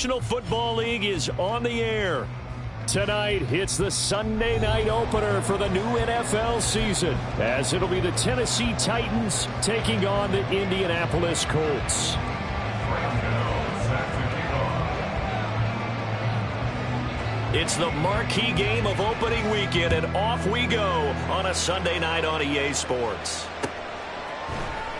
National Football League is on the air. Tonight, it's the Sunday night opener for the new NFL season, as it'll be the Tennessee Titans taking on the Indianapolis Colts. It's the marquee game of opening weekend, and off we go on a Sunday night on EA Sports.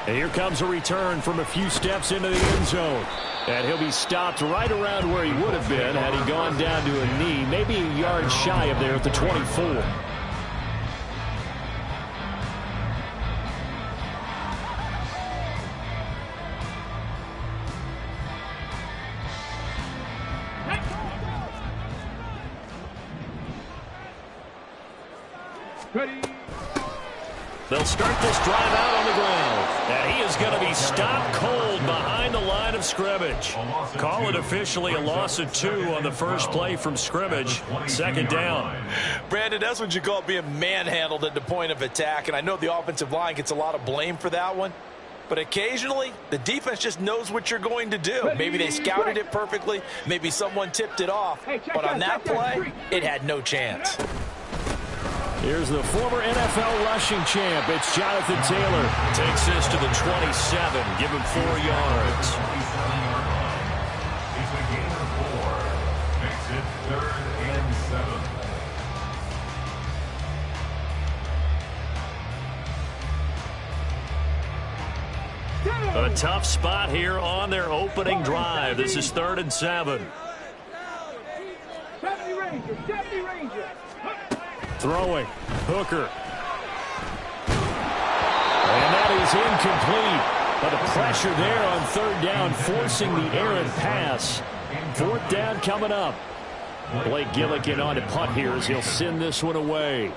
And here comes a return from a few steps into the end zone. And he'll be stopped right around where he would have been had he gone down to a knee, maybe a yard shy of there at the 24. They'll start this drive out on the ground. And he is going to be stopped cold behind the line of scrimmage. Call it officially a loss of 2 on the first play from scrimmage. Second down. Brandon, that's what you call being manhandled at the point of attack. And I know the offensive line gets a lot of blame for that one. But occasionally, the defense just knows what you're going to do. Maybe they scouted it perfectly. Maybe someone tipped it off. But on that play, it had no chance. Here's the former NFL rushing champ. It's Jonathan Taylor. Takes this to the 27. Give him 4 yards. He's a gain of 4. Makes it 3rd and 7. A tough spot here on their opening drive. This is 3rd and 7. Throwing. Hooker. And that is incomplete. But the pressure there on 3rd down, forcing the errant pass. 4th down coming up. Blake Gillikin on to punt here as he'll send this one away.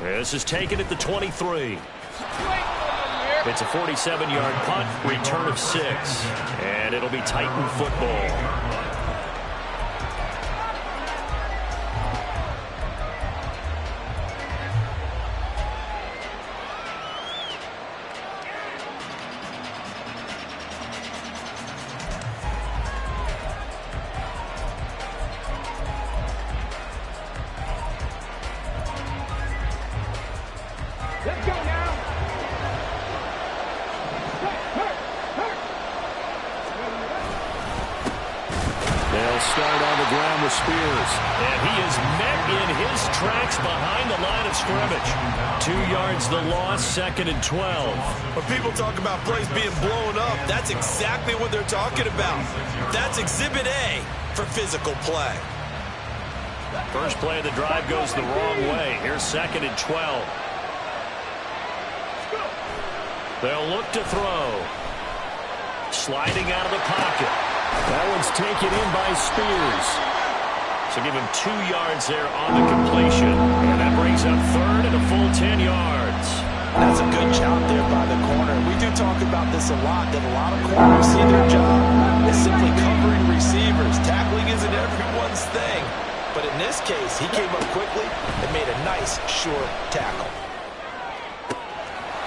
This is taken at the 23. It's a 47-yard punt, return of 6. And it'll be Titan football. Let's go now. They'll start on the ground with Spears. And he is met in his tracks behind the line of scrimmage. 2 yards the loss, 2nd and 12. When people talk about plays being blown up, that's exactly what they're talking about. That's Exhibit A for physical play. First play of the drive goes the wrong way. Here's 2nd and 12. They'll look to throw. Sliding out of the pocket. That one's taken in by Spears. So give him 2 yards there on the completion. And that brings up 3rd and a full 10 yards. That's a good job there by the corner. We do talk about this a lot, that a lot of corners see their job as simply covering receivers. Tackling isn't everyone's thing. But in this case, he came up quickly and made a nice, short tackle.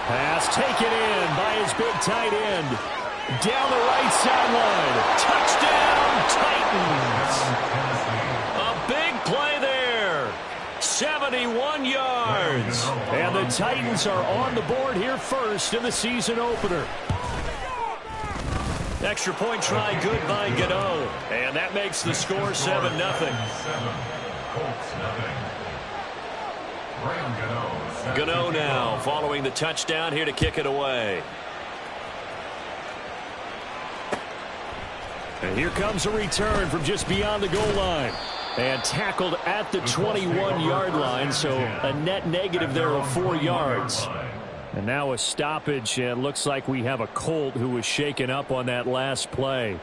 Pass taken in by his big tight end. Down the right sideline. Touchdown, Titans. A big play there. 71 yards. And the Titans are on the board here first in the season opener. Extra point try good by Gano. And that makes the score 7-0. Colts, nothing. Graham Gano. Gano now following the touchdown here to kick it away. And here comes a return from just beyond the goal line. And tackled at the 21-yard line, so a net negative there of 4 yards. And now a stoppage, and looks like we have a Colt who was shaken up on that last play.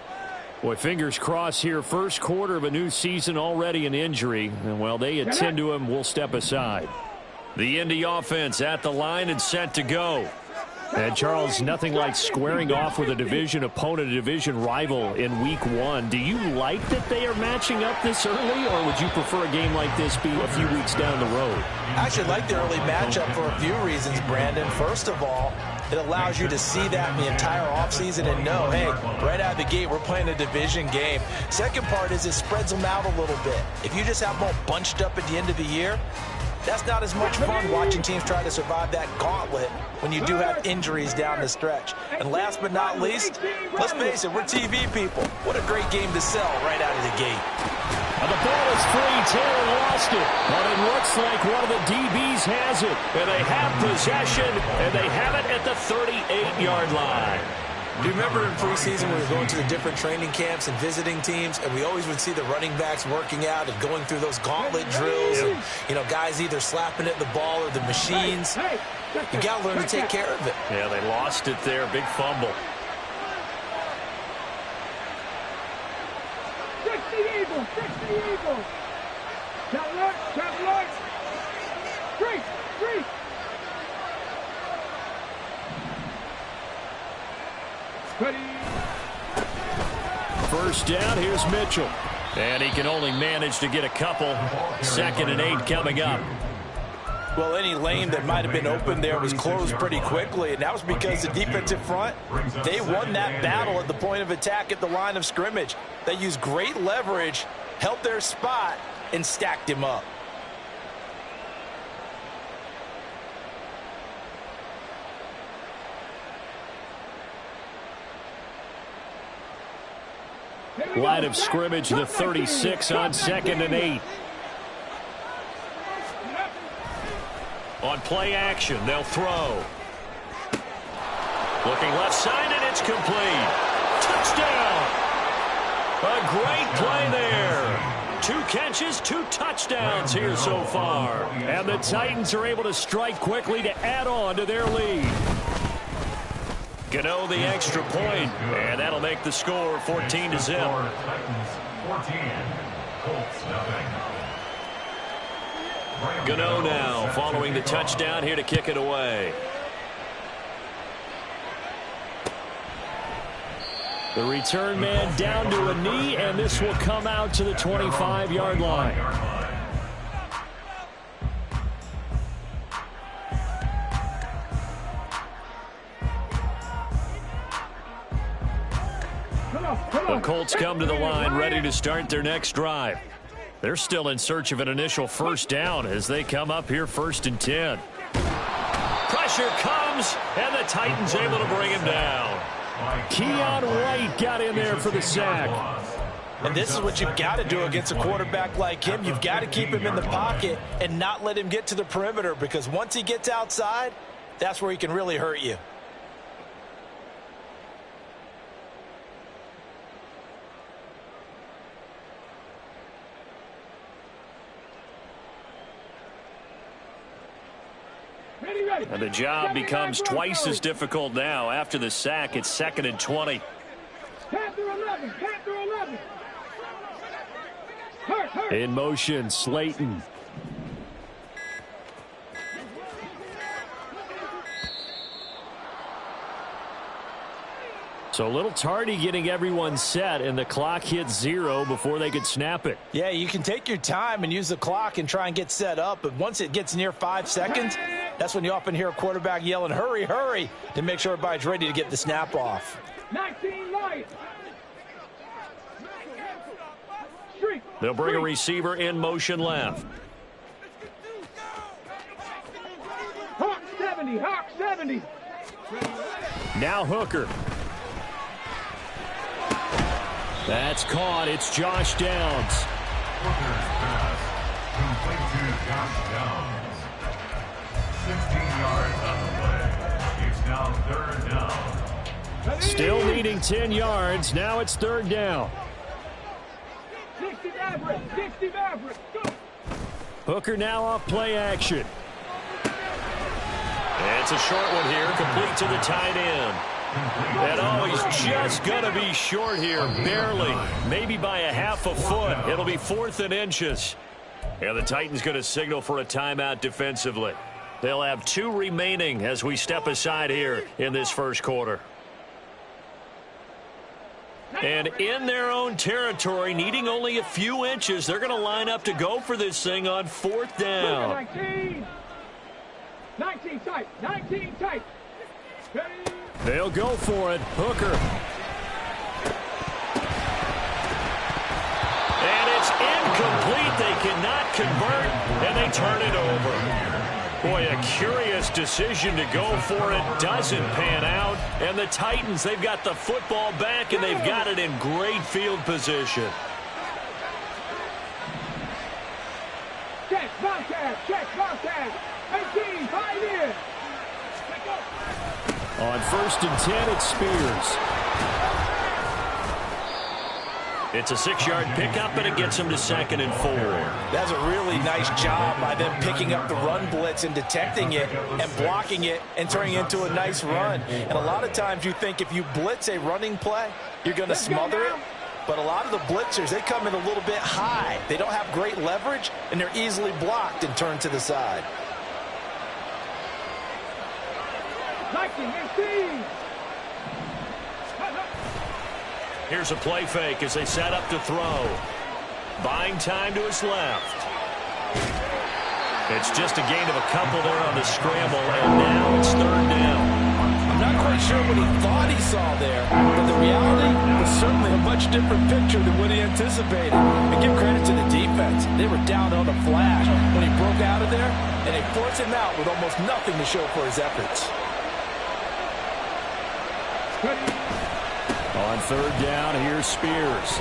Boy, fingers crossed here. First quarter of a new season, already an injury. And while they attend to him, we'll step aside. The Indy offense at the line and set to go. And Charles, nothing like squaring off with a division opponent, a division rival in week one. Do you like that they are matching up this early, or would you prefer a game like this be a few weeks down the road? I actually like the early matchup for a few reasons, Brandon. First of all, it allows you to see that in the entire offseason and know, hey, right out of the gate, we're playing a division game. Second part is it spreads them out a little bit. If you just have them all bunched up at the end of the year, that's not as much fun watching teams try to survive that gauntlet when you do have injuries down the stretch. And last but not least, let's face it, we're TV people. What a great game to sell right out of the gate. And the ball is free. Taylor lost it. But it looks like one of the DBs has it. And they have possession, and they have it at the 38-yard line. Do you remember in preseason we were going to the different training camps and visiting teams, and we always would see the running backs working out and going through those gauntlet drills, and, you know, guys either slapping at the ball or the machines. You got to learn to take care of it. Yeah, they lost it there. Big fumble. Fix the Eagles! Fix the Eagles! Cadillac! Cadillac! Straight! Straight! Ready! First down, here's Mitchell. And he can only manage to get a couple. 2nd and 8 coming up. Well, any lane that might have been open there was closed pretty quickly, and that was because the defensive front, they won that battle at the point of attack at the line of scrimmage. They used great leverage, held their spot, and stacked him up. Line of scrimmage, the 36 on 2nd and 8. On play action, they'll throw. Looking left side, and it's complete. Touchdown! A great play there. 2 catches, 2 touchdowns here so far. And the Titans are able to strike quickly to add on to their lead. Gano the extra point, and that'll make the score 14-0. Titans 14, Colts nothing. Gano now following the touchdown here to kick it away. The return man down to a knee, and this will come out to the 25-yard line. The Colts come to the line ready to start their next drive. They're still in search of an initial first down as they come up here 1st and 10. Pressure comes, and the Titans able to bring him down. Keon White got in there for the sack. And this is what you've got to do against a quarterback like him. You've got to keep him in the pocket and not let him get to the perimeter, because once he gets outside, that's where he can really hurt you. And the job becomes twice as difficult now. After the sack, it's 2nd and 20. 10 through 11. 10 through 11. Hurt. In motion, Slayton. So a little tardy getting everyone set, and the clock hits 0 before they could snap it. Yeah, you can take your time and use the clock and try and get set up, but once it gets near 5 seconds, that's when you often hear a quarterback yelling, hurry, hurry, to make sure everybody's ready to get the snap off. 19 light. They'll bring a receiver in motion left. Hawk 70. Hawk 70. Now Hooker. That's caught. It's Josh Downs. Hooker's pass, complete to Josh Downs. 16 yards on the play. It's now 3rd down. Still needing 10 yards. Now it's 3rd down. 60 Maverick. 60 Maverick. Go. Hooker now off play action. And it's a short one here, complete to the tight end. And he's just going to be short here, barely, maybe by a half a foot. It'll be 4th and inches. And the Titans going to signal for a timeout defensively. They'll have 2 remaining as we step aside here in this first quarter. And in their own territory, needing only a few inches, they're going to line up to go for this thing on 4th down. 19 tight. 19 tight. They'll go for it. Hooker. And it's incomplete. They cannot convert, and they turn it over. Boy, a curious decision to go for it. Doesn't pan out. And the Titans, they've got the football back, and they've got it in great field position. Check, Montez. 18, 5 in. On 1st and 10, it's Spears. It's a 6-yard pickup, and it gets them to 2nd and 4. That's a really nice job by them picking up the run blitz and detecting it and blocking it and turning it into a nice run. And a lot of times you think if you blitz a running play, you're going to smother it. But a lot of the blitzers, they come in a little bit high. They don't have great leverage, and they're easily blocked and turned to the side. 19, 18. Here's a play fake as they set up to throw. Buying time to his left. It's just a gain of a couple there on the scramble, and now it's 3rd down. I'm not quite sure what he thought he saw there, but the reality was certainly a much different picture than what he anticipated. And give credit to the defense. They were down on the flash when he broke out of there, and they forced him out with almost nothing to show for his efforts. On 3rd down, here's Spears.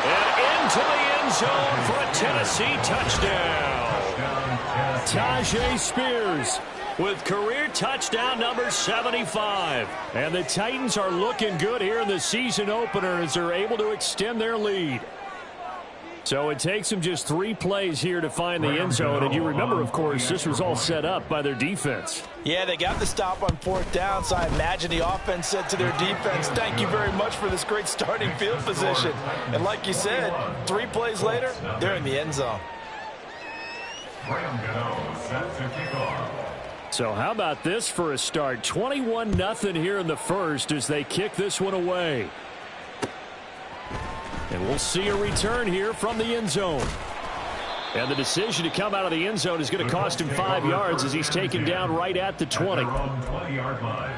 And into the end zone for a Tennessee touchdown. Tyjae Spears with career touchdown number 75. And the Titans are looking good here in the season opener as they're able to extend their lead. So it takes them just 3 plays here to find the end zone. And you remember, of course, this was all set up by their defense. Yeah, they got the stop on 4th down, so I imagine the offense said to their defense, thank you very much for this great starting field position. And like you said, 3 plays later, they're in the end zone. So how about this for a start? 21-0 here in the first as they kick this one away. And we'll see a return here from the end zone. And the decision to come out of the end zone is going to cost him 5 yards as he's taken down right at the 20. 20-yard line.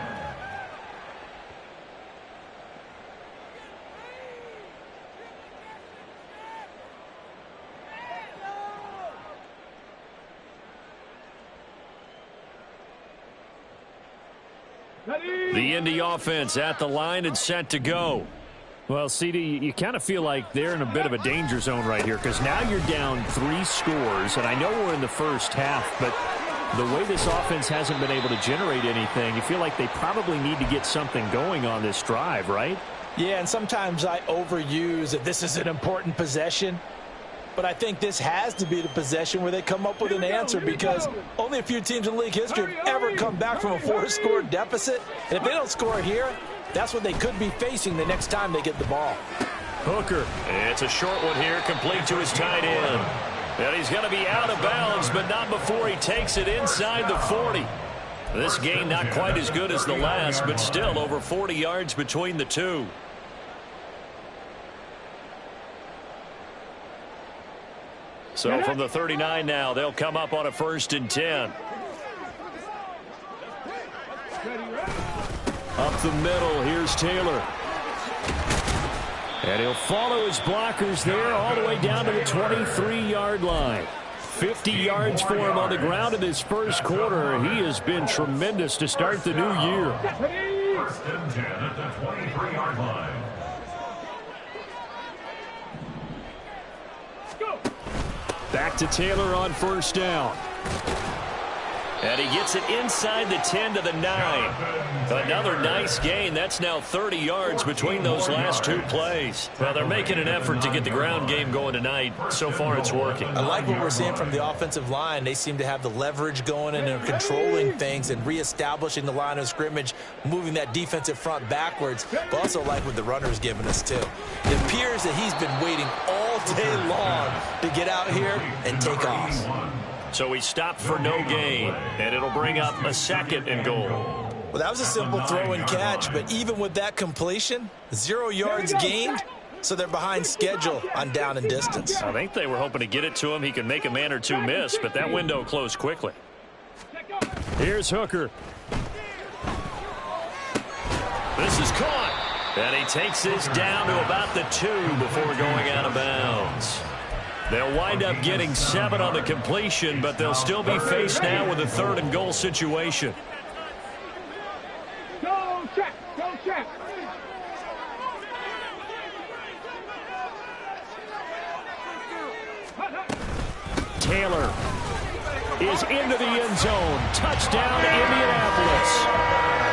The Indy offense at the line and set to go. Well, CD, you kind of feel like they're in a bit of a danger zone right here because now you're down 3 scores, and I know we're in the first half, but the way this offense hasn't been able to generate anything, you feel like they probably need to get something going on this drive, right? Yeah, and sometimes I overuse that this is an important possession, but I think this has to be the possession where they come up with an answer because only a few teams in league history have ever come back from a 4-score deficit, and if they don't score here, that's what they could be facing the next time they get the ball. Hooker. It's a short one here, complete to his tight end. And he's going to be out of bounds, but not before he takes it inside the 40. This gain not quite as good as the last, but still over 40 yards between the two. So from the 39 now, they'll come up on a 1st and 10. Up the middle, here's Taylor. And he'll follow his blockers there all the way down to the 23-yard line. 50 yards for him on the ground in this first quarter. He has been tremendous to start the new year. 1st and 10 at the 23-yard line. Back to Taylor on 1st down. And he gets it inside the 10 to the 9. Another nice gain. That's now 30 yards between those last two plays. Well, they're making an effort to get the ground game going tonight. So far, it's working. I like what we're seeing from the offensive line. They seem to have the leverage going and they're controlling things and reestablishing the line of scrimmage, moving that defensive front backwards. But also like what the runner's giving us, too. It appears that he's been waiting all day long to get out here and take off. So he stopped for no gain, and it'll bring up a 2nd and goal. Well, that was a simple throw and catch, but even with that completion, 0 yards gained, so they're behind schedule on down and distance. I think they were hoping to get it to him. He could make a man or two miss, but that window closed quickly. Here's Hooker. This is caught, and he takes this down to about the 2 before going out of bounds. They'll wind up getting 7 on the completion, but they'll still be faced now with a 3rd and goal situation. Go check, go check. Taylor is into the end zone. Touchdown, Indianapolis.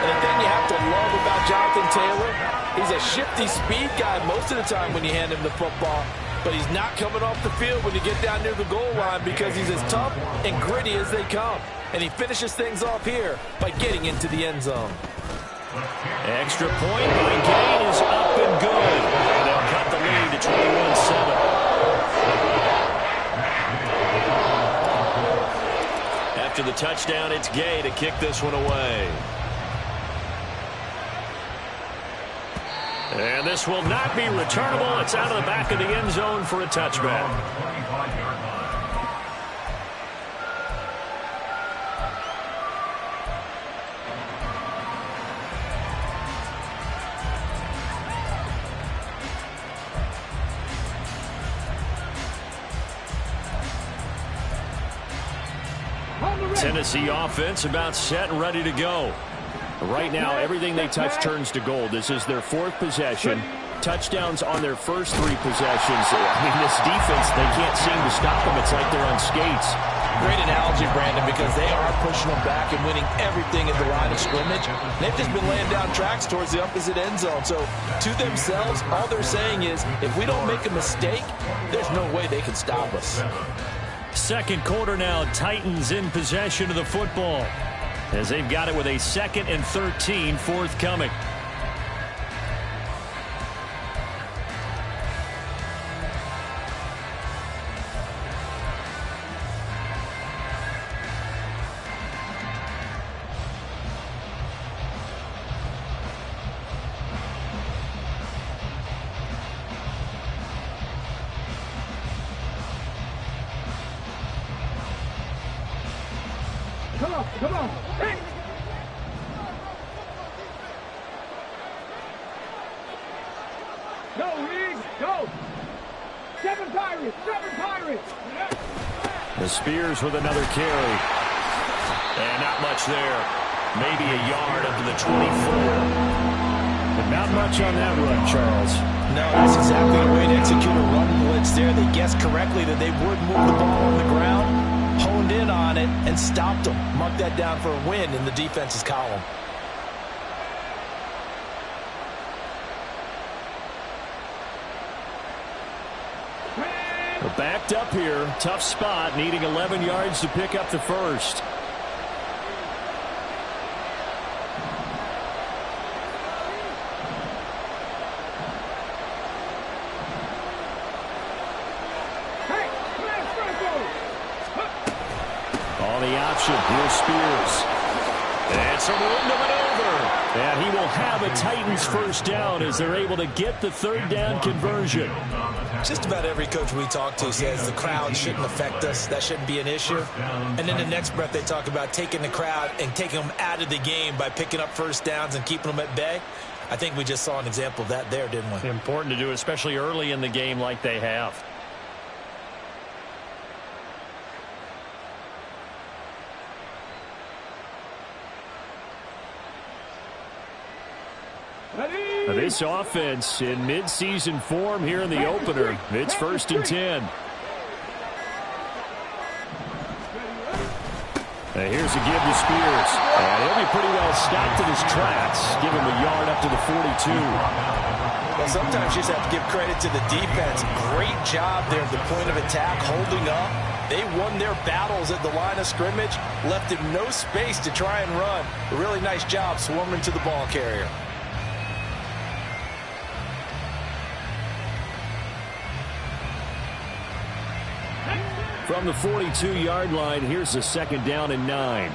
And the thing you have to love about Jonathan Taylor, he's a shifty speed guy most of the time when you hand him the football. But he's not coming off the field when you get down near the goal line because he's as tough and gritty as they come. And he finishes things off here by getting into the end zone. Extra point by Gain is up and good. And they'll cut the lead to 21-7. After the touchdown, it's Gay to kick this one away. And this will not be returnable. It's out of the back of the end zone for a touchback. Tennessee offense about set and ready to go. Right now, everything they touch turns to gold. This is their 4th possession. Touchdowns on their first 3 possessions. I mean, this defense, they can't seem to stop them. It's like they're on skates. Great analogy, Brandon, because they are pushing them back and winning everything at the line of scrimmage. They've just been laying down tracks towards the opposite end zone. So, to themselves, all they're saying is, if we don't make a mistake, there's no way they can stop us. Second quarter now, Titans in possession of the football, as they've got it with a 2nd and 13 forthcoming. Come on, come on. Hey. Go, Reed, go. 7 Pirates, 7 Pirates. The Spears with another carry. And not much there. Maybe a yard up to the 24. But not much on that run, Charles. No, that's exactly the way to execute a run blitz there. They guessed correctly that they would move the ball on the ground, honed in on it, and stopped them. Mark that down for a win in the defense's column. We're backed up here. Tough spot, needing 11 yards to pick up the first. On the option, here's Spears. And some room to maneuver. And he will have a Titans first down as they're able to get the 3rd down conversion. Just about every coach we talk to says the crowd shouldn't affect us. That shouldn't be an issue. And then the next breath they talk about taking the crowd and taking them out of the game by picking up first downs and keeping them at bay. I think we just saw an example of that there, didn't we? Important to do, especially early in the game like they have. This offense in midseason form here in the opener. It's 1st and 10. Here's a give to Spears. And he'll be pretty well stopped in his tracks. Give him a yard up to the 42. Well, sometimes you just have to give credit to the defense. Great job there at the point of attack, holding up. They won their battles at the line of scrimmage, left him no space to try and run. A really nice job swarming to the ball carrier. From the 42-yard line, here's a 2nd down and 9.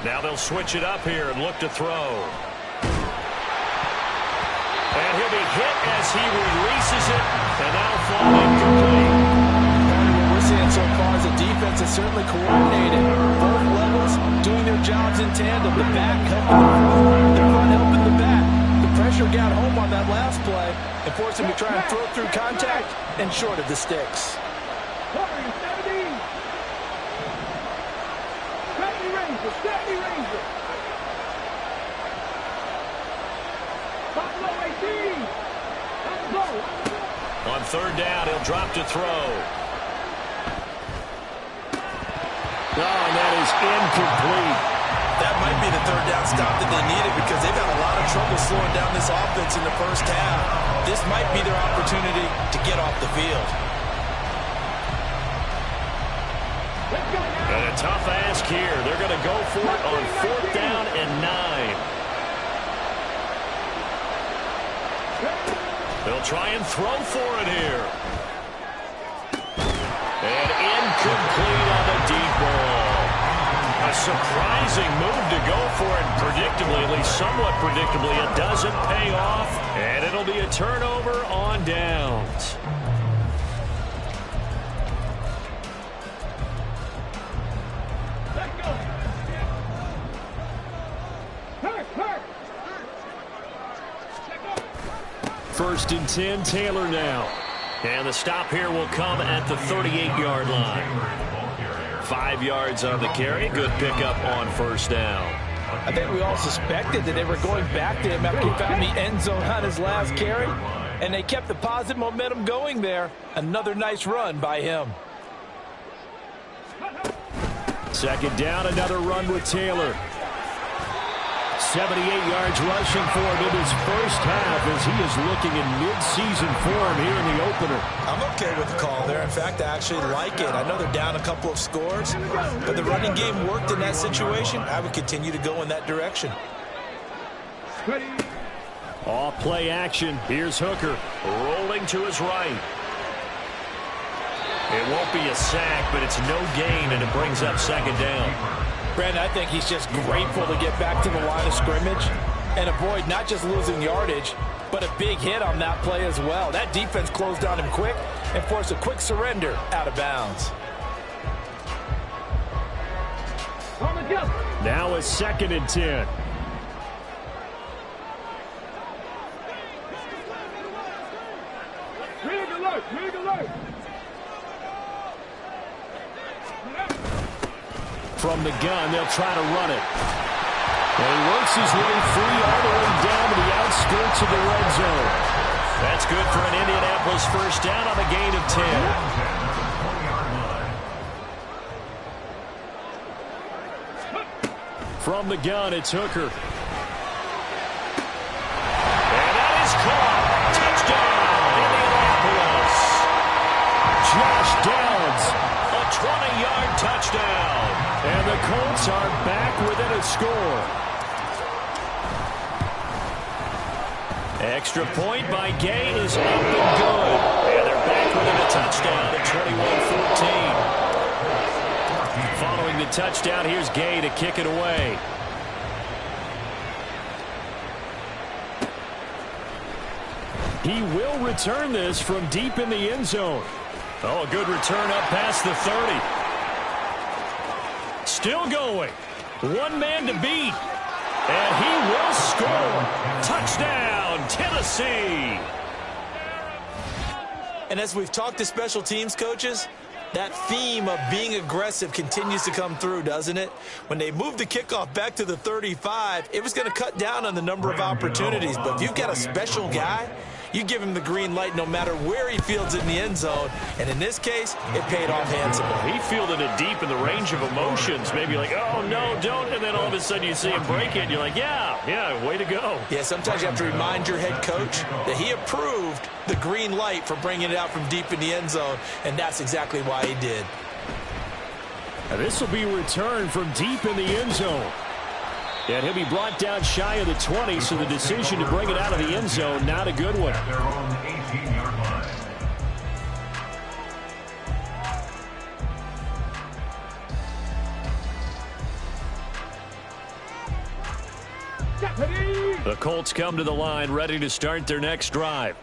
Now they'll switch it up here and look to throw. And he'll be hit as he releases it, and that'll fall incomplete. What we're seeing so far is the defense is certainly coordinated. Both levels doing their jobs in tandem. The back helping the front helping the back. The pressure got home on that last play and forced him to try and throw through contact and short of the sticks. 70 Ranger. Buffalo 18. On 3rd down, he'll drop to throw. Oh, and that is incomplete. That might be the 3rd down stop that they needed because they've had a lot of trouble slowing down this offense in the first half. This might be their opportunity to get off the field. And a tough ask here. They're going to go for it on 4th down and 9. They'll try and throw for it here. And incomplete on the deep ball. A surprising move to go for it. Predictably, at least somewhat predictably, it doesn't pay off. And it'll be a turnover on downs. First and 10, Taylor now. And the stop here will come at the 38-yard line. 5 yards on the carry. Good pickup on 1st down. I think we all suspected that they were going back to him after he found the end zone on his last carry. And they kept the positive momentum going there. Another nice run by him. 2nd down, another run with Taylor. 78 yards rushing for him in his first half as he is looking in mid-season form here in the opener. I'm okay with the call there. In fact, I actually like it. I know they're down a couple of scores, but the running game worked in that situation. I would continue to go in that direction. Off play action. Here's Hooker. Rolling to his right. It won't be a sack, but it's no gain, and it brings up 2nd down. Brandon, I think he's just grateful to get back to the line of scrimmage and avoid not just losing yardage, but a big hit on that play as well. That defense closed on him quick and forced a quick surrender out of bounds. Now a 2nd and 10. Rig alert. From the gun, they'll try to run it. And he works his way free all the way down to the outskirts of the red zone. That's good for an Indianapolis 1st down on the gain of 10. From the gun, it's Hooker. And that is caught. Touchdown, Indianapolis. Josh Downs. A 20-yard touchdown. And the Colts are back within a score. Extra point by Gay is up and good. And they're back within a touchdown at 21-14. Following the touchdown, here's Gay to kick it away. He will return this from deep in the end zone. Oh, a good return up past the 30. Still going. One man to beat. And he will score. Touchdown, Tennessee. And as we've talked to special teams coaches, that theme of being aggressive continues to come through, doesn't it? When they moved the kickoff back to the 35, it was going to cut down on the number of opportunities. But if you've got a special guy, you give him the green light no matter where he fields it in the end zone. And in this case, it paid off handsomely. He fielded it deep in the range of emotions. Maybe like, oh, no, don't. And then all of a sudden you see him break it. And you're like, yeah, way to go. Yeah, sometimes you have to remind your head coach that he approved the green light for bringing it out from deep in the end zone. And that's exactly why he did. This will be returned from deep in the end zone. And he'll be brought down shy of the 20, so the decision to bring it out of the end zone, not a good one. At their own 18-yard line. The Colts come to the line ready to start their next drive.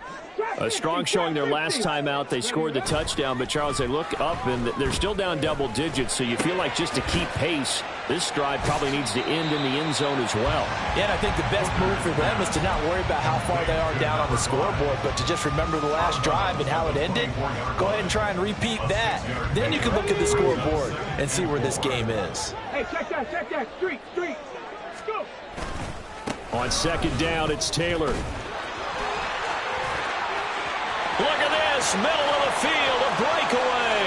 A strong showing their last time out. They scored the touchdown, but, Charles, they look up, and they're still down double digits, so you feel like just to keep pace, this drive probably needs to end in the end zone as well. Yeah, and I think the best move for them is to not worry about how far they are down on the scoreboard, but to just remember the last drive and how it ended. Go ahead and try and repeat that. Then you can look at the scoreboard and see where this game is. Hey, check that. Street. Let's go. On second down, it's Taylor. Look at this, middle of the field, a breakaway.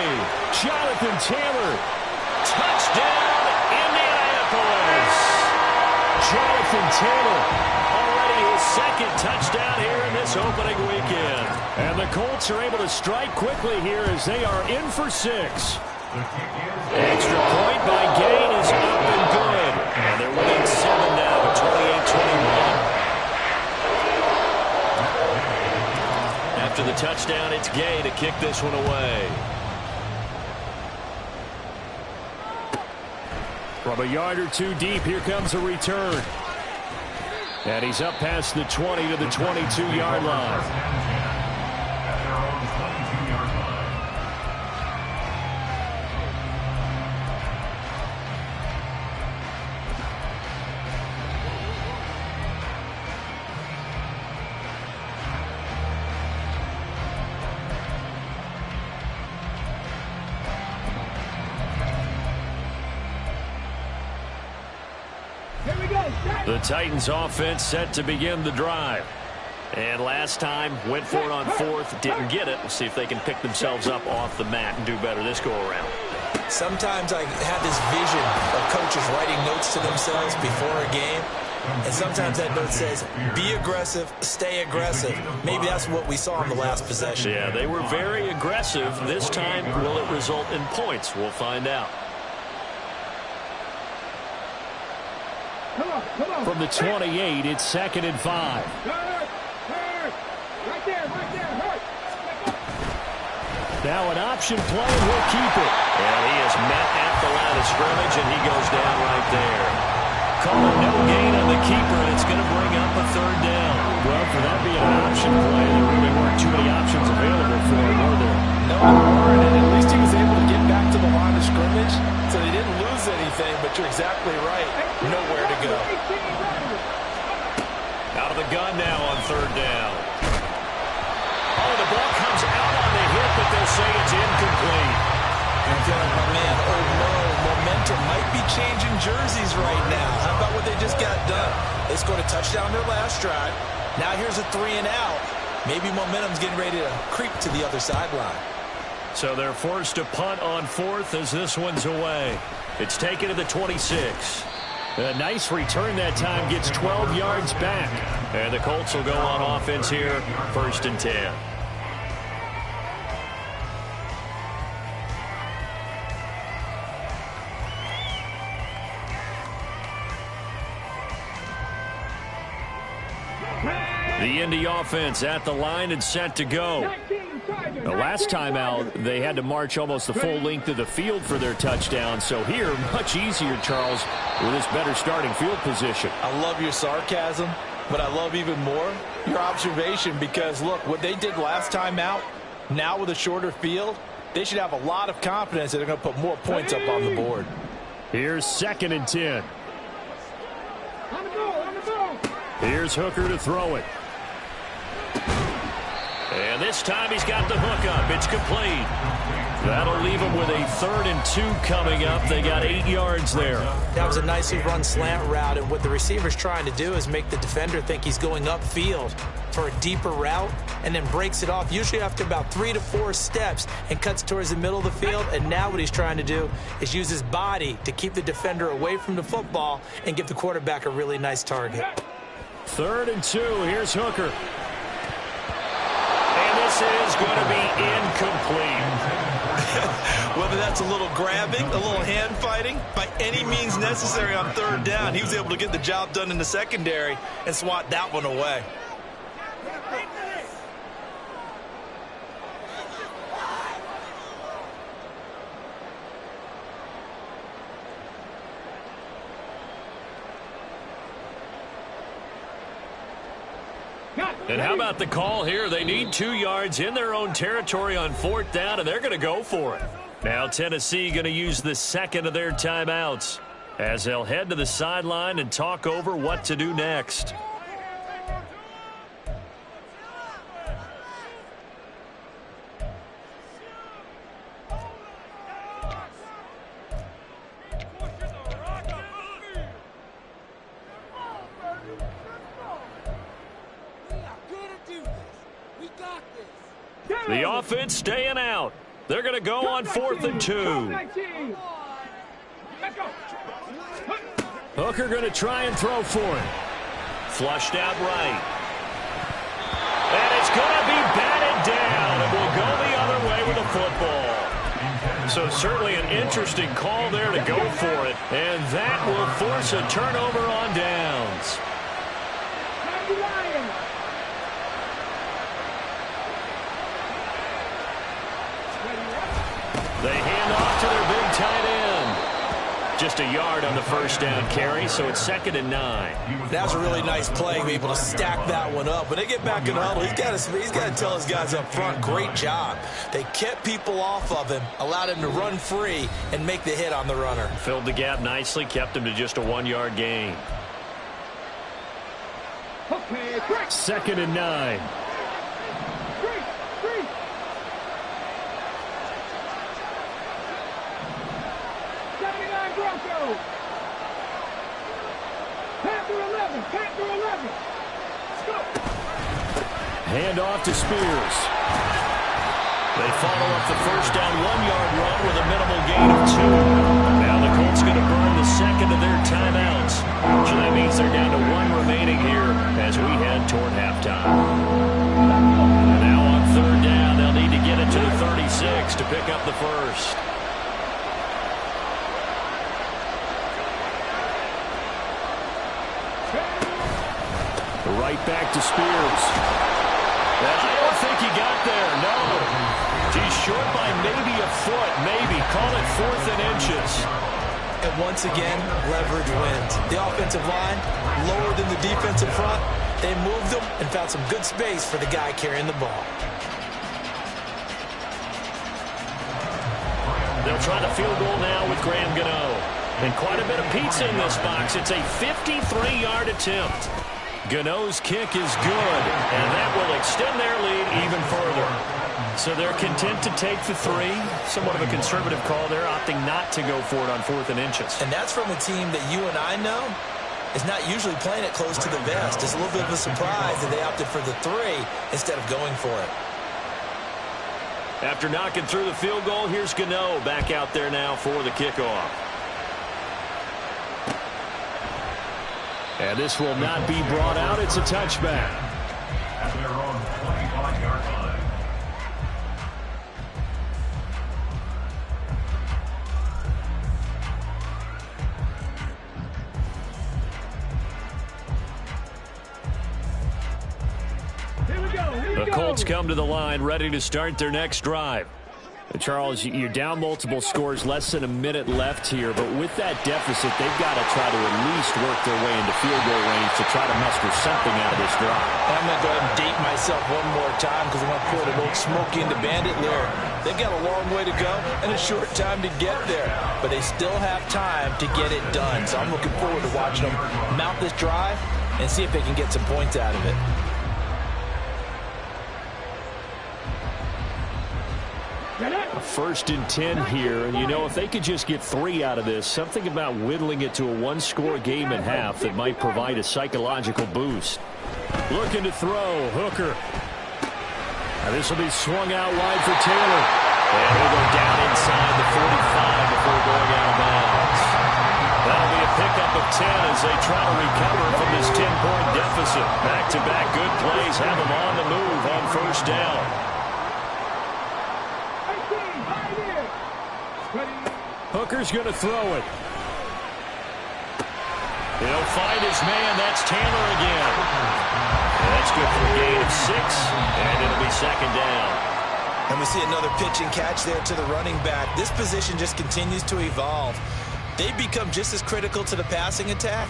Jonathan Taylor. Touchdown, Indianapolis. Jonathan Taylor. Already his second touchdown here in this opening weekend. And the Colts are able to strike quickly here as they are in for 6. Extra point by Gain is up and good. And they're winning 7 now, 28-21. After the touchdown, it's Gay to kick this one away. From a yard or two deep, here comes a return. And he's up past the 20 to the 22-yard line. At their own 22-yard line. The Titans offense set to begin the drive. And last time, went for it on fourth, didn't get it. We'll see if they can pick themselves up off the mat and do better this go-around. Sometimes I have this vision of coaches writing notes to themselves before a game. And sometimes that note says, be aggressive, stay aggressive. Maybe that's what we saw in the last possession. Yeah, they were very aggressive. This time, will it result in points? We'll find out. Come on. From the 28, it's 2nd and 5. Hurt. Right there. Hurt. Now an option play, and we'll keep it. And he is met at the line of scrimmage, and he goes down right there. Call it no gain on the keeper, and it's going to bring up a 3rd down. Well, for that being an option play, there really weren't too many options available for him, were there? No, there weren't, and at least he was able to get back to the line of scrimmage, so they didn't lose anything, but you're exactly right. Nowhere to go. Out of the gun now on 3rd down. Oh, the ball comes out on the hit, but they'll say it's incomplete. I feel like my man, oh no, momentum might be changing jerseys right now. How about what they just got done? They scored a touchdown their last drive. Now here's a 3 and out. Maybe momentum's getting ready to creep to the other sideline. So they're forced to punt on 4th as this one's away. It's taken to the 26. A nice return that time, gets 12 yards back. And the Colts will go on offense here, 1st and 10. The Indy offense at the line and set to go. The last time out, they had to march almost the full length of the field for their touchdown. So here, much easier, Charles, with this better starting field position. I love your sarcasm, but I love even more your observation because, look, what they did last time out, now with a shorter field, they should have a lot of confidence that they're going to put more points up on the board. Here's 2nd and 10. On the ball. Here's Hooker to throw it. And this time he's got the hook up. It's complete. That'll leave him with a 3rd and 2 coming up. They got 8 yards there. That was a nicely run slant route, and what the receiver's trying to do is make the defender think he's going upfield for a deeper route and then breaks it off, usually after about 3 to 4 steps, and cuts towards the middle of the field. And now what he's trying to do is use his body to keep the defender away from the football and give the quarterback a really nice target. 3rd and 2. Here's Hooker. And this is going to be incomplete. Whether that's a little grabbing, a little hand fighting, by any means necessary on 3rd down, he was able to get the job done in the secondary and swat that one away. And how about the call here? They need 2 yards in their own territory on 4th down, and they're going to go for it. Now Tennessee going to use the 2nd of their timeouts as they'll head to the sideline and talk over what to do next. The offense staying out. They're going to go on 4th and 2. Hooker going to try and throw for it. Flushed out right. And it's going to be batted down. It will go the other way with the football. So certainly an interesting call there to go for it. And that will force a turnover on downs. They hand off to their big tight end. Just a yard on the 1st down carry, so it's 2nd and 9. That was a really nice play, be able to stack that one up. When they get back in the huddle, he's got to tell his guys up front, great job. They kept people off of him, allowed him to run free and make the hit on the runner. Filled the gap nicely, kept him to just a 1-yard gain. 2nd and 9. 79 Broncos. Panther 11. Panther 11. Go. Hand off to Spears. They follow up the 1st down 1-yard run with a minimal gain of 2. Now the Colts going to burn the 2nd of their timeouts. So that means they're down to 1 remaining here as we head toward halftime. And now on 3rd down, they'll need to get it to the 36 to pick up the 1st. Right back to Spears. And I don't think he got there, no. He's short by maybe a foot, maybe. Call it 4th and inches. And once again, leverage wins. The offensive line, lower than the defensive front. They moved them and found some good space for the guy carrying the ball. They'll try the field goal now with Graham Gano. And quite a bit of pizza in this box. It's a 53-yard attempt. Gano's kick is good, and that will extend their lead even further. So they're content to take the 3. Somewhat of a conservative call there, opting not to go for it on 4th and inches. And that's from a team that you and I know is not usually playing it close to the vest. It's a little bit of a surprise that they opted for the 3 instead of going for it. After knocking through the field goal, here's Gano back out there now for the kickoff. And this will not be brought out. It's a touchback. At their own 25-yard line. Here we go. The Colts come to the line, ready to start their next drive. Charles, you're down multiple scores, less than a minute left here, but with that deficit, they've got to try to at least work their way into field goal range to try to muster something out of this drive. I'm going to go ahead and date myself one more time because I want to put an old Smokey and the Bandit lyric. They've got a long way to go and a short time to get there, but they still have time to get it done. So I'm looking forward to watching them mount this drive and see if they can get some points out of it. A 1st and 10 here, and you know, if they could just get 3 out of this, something about whittling it to a one-score game at half that might provide a psychological boost. Looking to throw, Hooker. Now this will be swung out wide for Taylor. And he'll go down inside the 45 before going out of bounds. That'll be a pickup of 10 as they try to recover from this 10-point deficit. Back-to-back good plays have them on the move on 1st down. Hooker's going to throw it. He'll find his man. That's Taylor again. And that's good for a gain of 6, and it'll be 2nd down. And we see another pitch and catch there to the running back. This position just continues to evolve. They become just as critical to the passing attack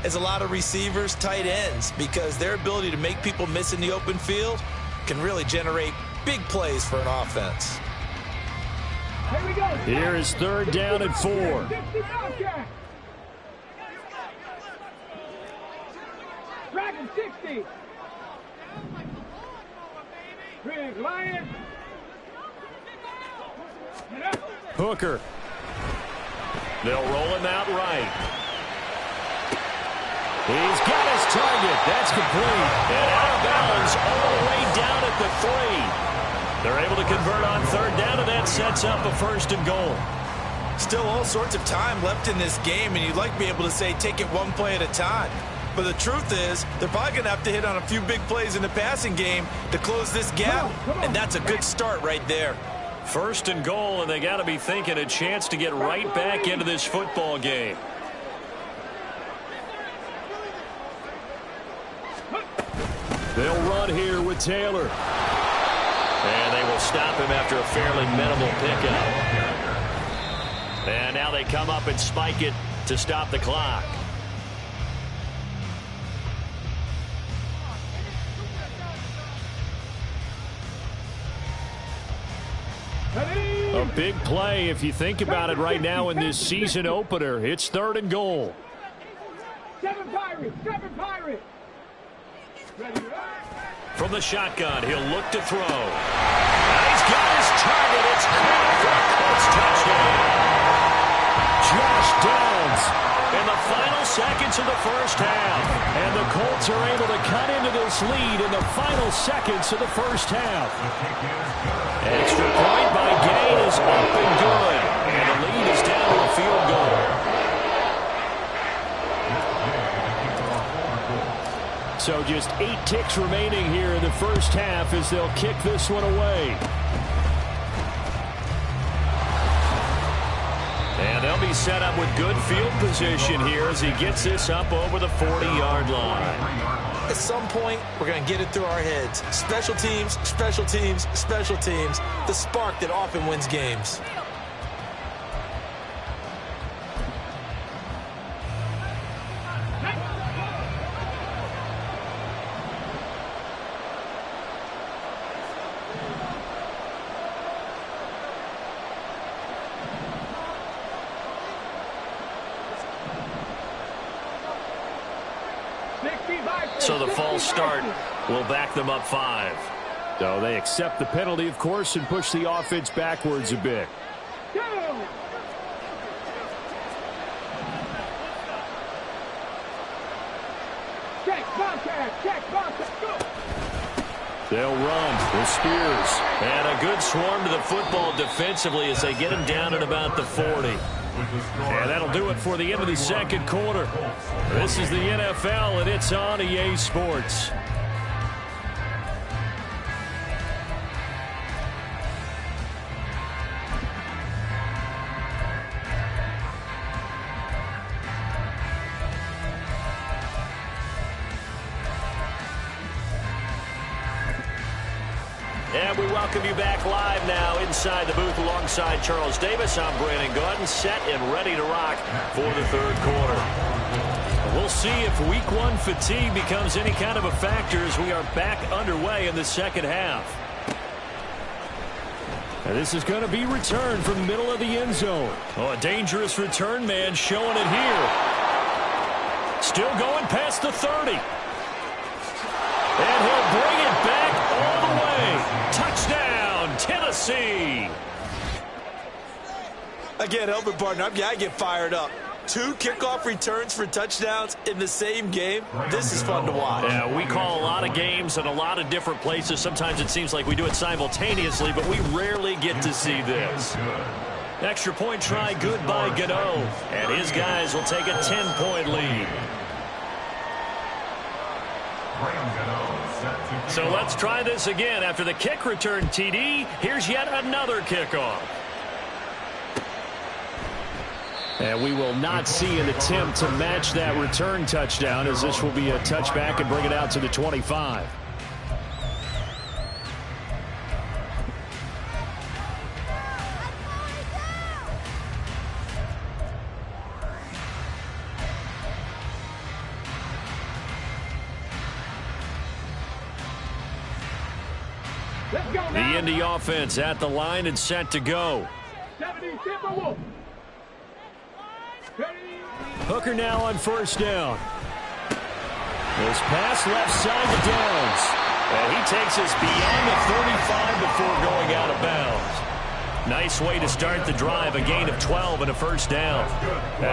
as a lot of receivers, tight ends, because their ability to make people miss in the open field can really generate big plays for an offense. Here is 3rd down and 4. Dragon 60. Big Lion. Hooker. They'll roll him out right. He's got his target. That's complete. And out of bounds all the way down at the 3. They're able to convert on 3rd down, and that sets up a 1st and goal. Still all sorts of time left in this game, and you'd like to be able to say take it one play at a time. But the truth is, they're probably going to have to hit on a few big plays in the passing game to close this gap, and that's a good start right there. 1st and goal, and they got to be thinking a chance to get right back into this football game. They'll run here with Taylor. And they will stop him after a fairly minimal pickup. And now they come up and spike it to stop the clock. A big play if you think about it right now in this season opener. It's 3rd and goal. 7 Pirates, 7 Pirates. Ready. From the shotgun, he'll look to throw. He's got his target. It's caught for a Colts touchdown. Josh Downs in the final seconds of the 1st half. And the Colts are able to cut into this lead in the final seconds of the 1st half. Extra point by Gain is up and good. And the lead is down to a field goal. So just 8 ticks remaining here in the 1st half as they'll kick this one away. And they'll be set up with good field position here as he gets this up over the 40-yard line. At some point, we're going to get it through our heads. Special teams, special teams, special teams. The spark that often wins games. So the false start will back them up 5. So they accept the penalty, of course, and push the offense backwards a bit. They'll run with Spears. And a good swarm to the football defensively as they get him down at about the 40. And that'll do it for the end of the 2nd quarter. This is the NFL, and it's on EA Sports. And we welcome you back live now inside the booth alongside Charles Davis. I'm Brandon Gaudin, set and ready to rock for the 3rd quarter. We'll see if week 1 fatigue becomes any kind of a factor as we are back underway in the 2nd half. And this is going to be returned from the middle of the end zone. Oh, a dangerous return man showing it here. Still going past the 30. And he'll bring it back all the way. Touchdown, Tennessee. I can't help it, partner. I get fired up. 2 kickoff returns for touchdowns in the same game. This is fun to watch. Yeah, we call a lot of games in a lot of different places. Sometimes it seems like we do it simultaneously, but we rarely get to see this. Extra point try good by Gano, and his guys will take a 10-point lead. So let's try this again. After the kick return TD, here's yet another kickoff. And we will not see an attempt to match that return touchdown, as this will be a touchback and bring it out to the 25. The Indy offense at the line and set to go. Hooker now on first down. This pass left side to Downs. And he takes us beyond the 35 before going out of bounds. Nice way to start the drive, a gain of 12 and a first down.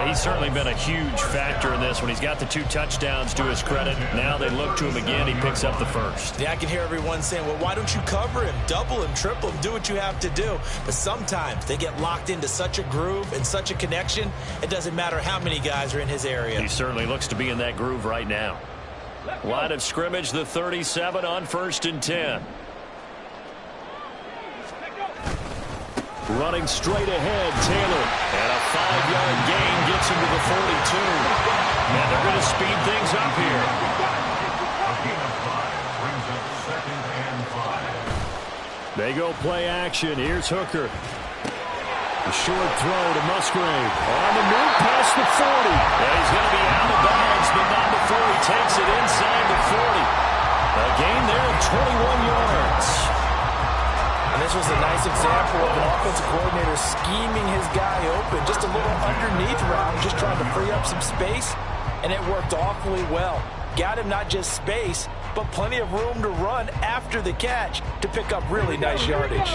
He's certainly been a huge factor in this when he's got the 2 touchdowns to his credit. Now they look to him again. He picks up the first. Yeah, I can hear everyone saying, well, why don't you cover him, double him, triple him, do what you have to do. But sometimes they get locked into such a groove and such a connection, it doesn't matter how many guys are in his area. He certainly looks to be in that groove right now. Line of scrimmage, the 37 on first and 10. Running straight ahead, Taylor. And a 5-yard gain gets him to the 42. And they're going to speed things up here. They go play action. Here's Hooker. The short throw to Musgrave. On the move past the 40. And he's going to be out of bounds, but not before he takes it inside the 40. A gain there of 21 yards. And this was a nice example of an offensive coordinator scheming his guy open. Just a little underneath route, just trying to free up some space, and it worked awfully well. Got him not just space, but plenty of room to run after the catch to pick up really nice yardage.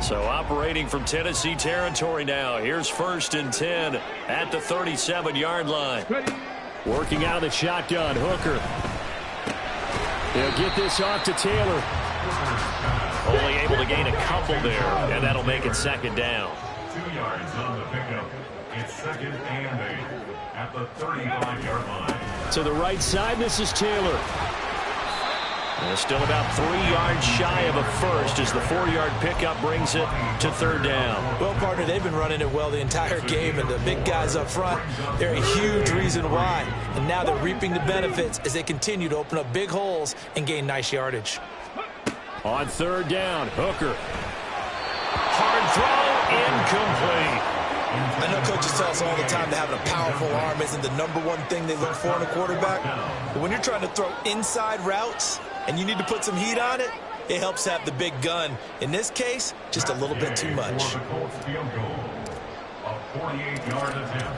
So operating from Tennessee territory now. Here's first and 10 at the 37-yard line. Working out of the shotgun, Hooker. They'll get this off to Taylor. Only able to gain a couple there, and that'll make it second down. 2 yards on the pickup. It's second and 8 at the 35-yard line. To the right side, this is Taylor. And still about 3 yards shy of a first as the 4-yard pickup brings it to third down. Well, partner, they've been running it well the entire game, and the big guys up front, they're a huge reason why. And now they're reaping the benefits as they continue to open up big holes and gain nice yardage. On third down, Hooker. Hard throw, incomplete. I know coaches tell us all the time that having a powerful arm isn't the #1 thing they look for in a quarterback. But when you're trying to throw inside routes and you need to put some heat on it, it helps have the big gun. In this case, just a little bit too much. A 48-yard attempt.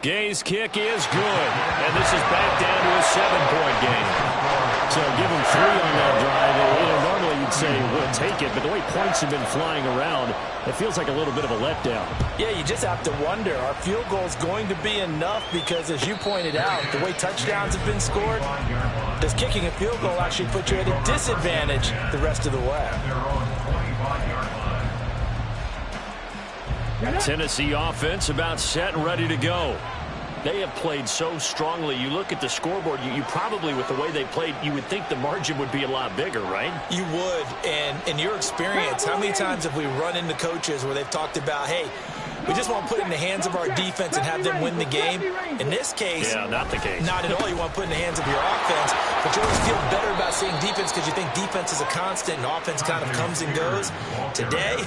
Gay's kick is good, and this is back down to a 7-point game. So give him 3 on that drive. Normally you'd say we'll take it, but the way points have been flying around, it feels like a little bit of a letdown. Yeah, you just have to wonder, are field goals going to be enough? Because as you pointed out, the way touchdowns have been scored, does kicking a field goal actually put you at a disadvantage the rest of the way? Tennessee offense about set and ready to go. They have played so strongly. You look at the scoreboard, you probably, with the way they played, you would think the margin would be a lot bigger, right? You would. And in your experience, how many times have we run into coaches where they've talked about, hey, we just want to put it in the hands of our defense and have them win the game? In this case, yeah, not the case. Not at all. You want to put it in the hands of your offense, but you always feel better about seeing defense because you think defense is a constant and offense kind of comes and goes. Today,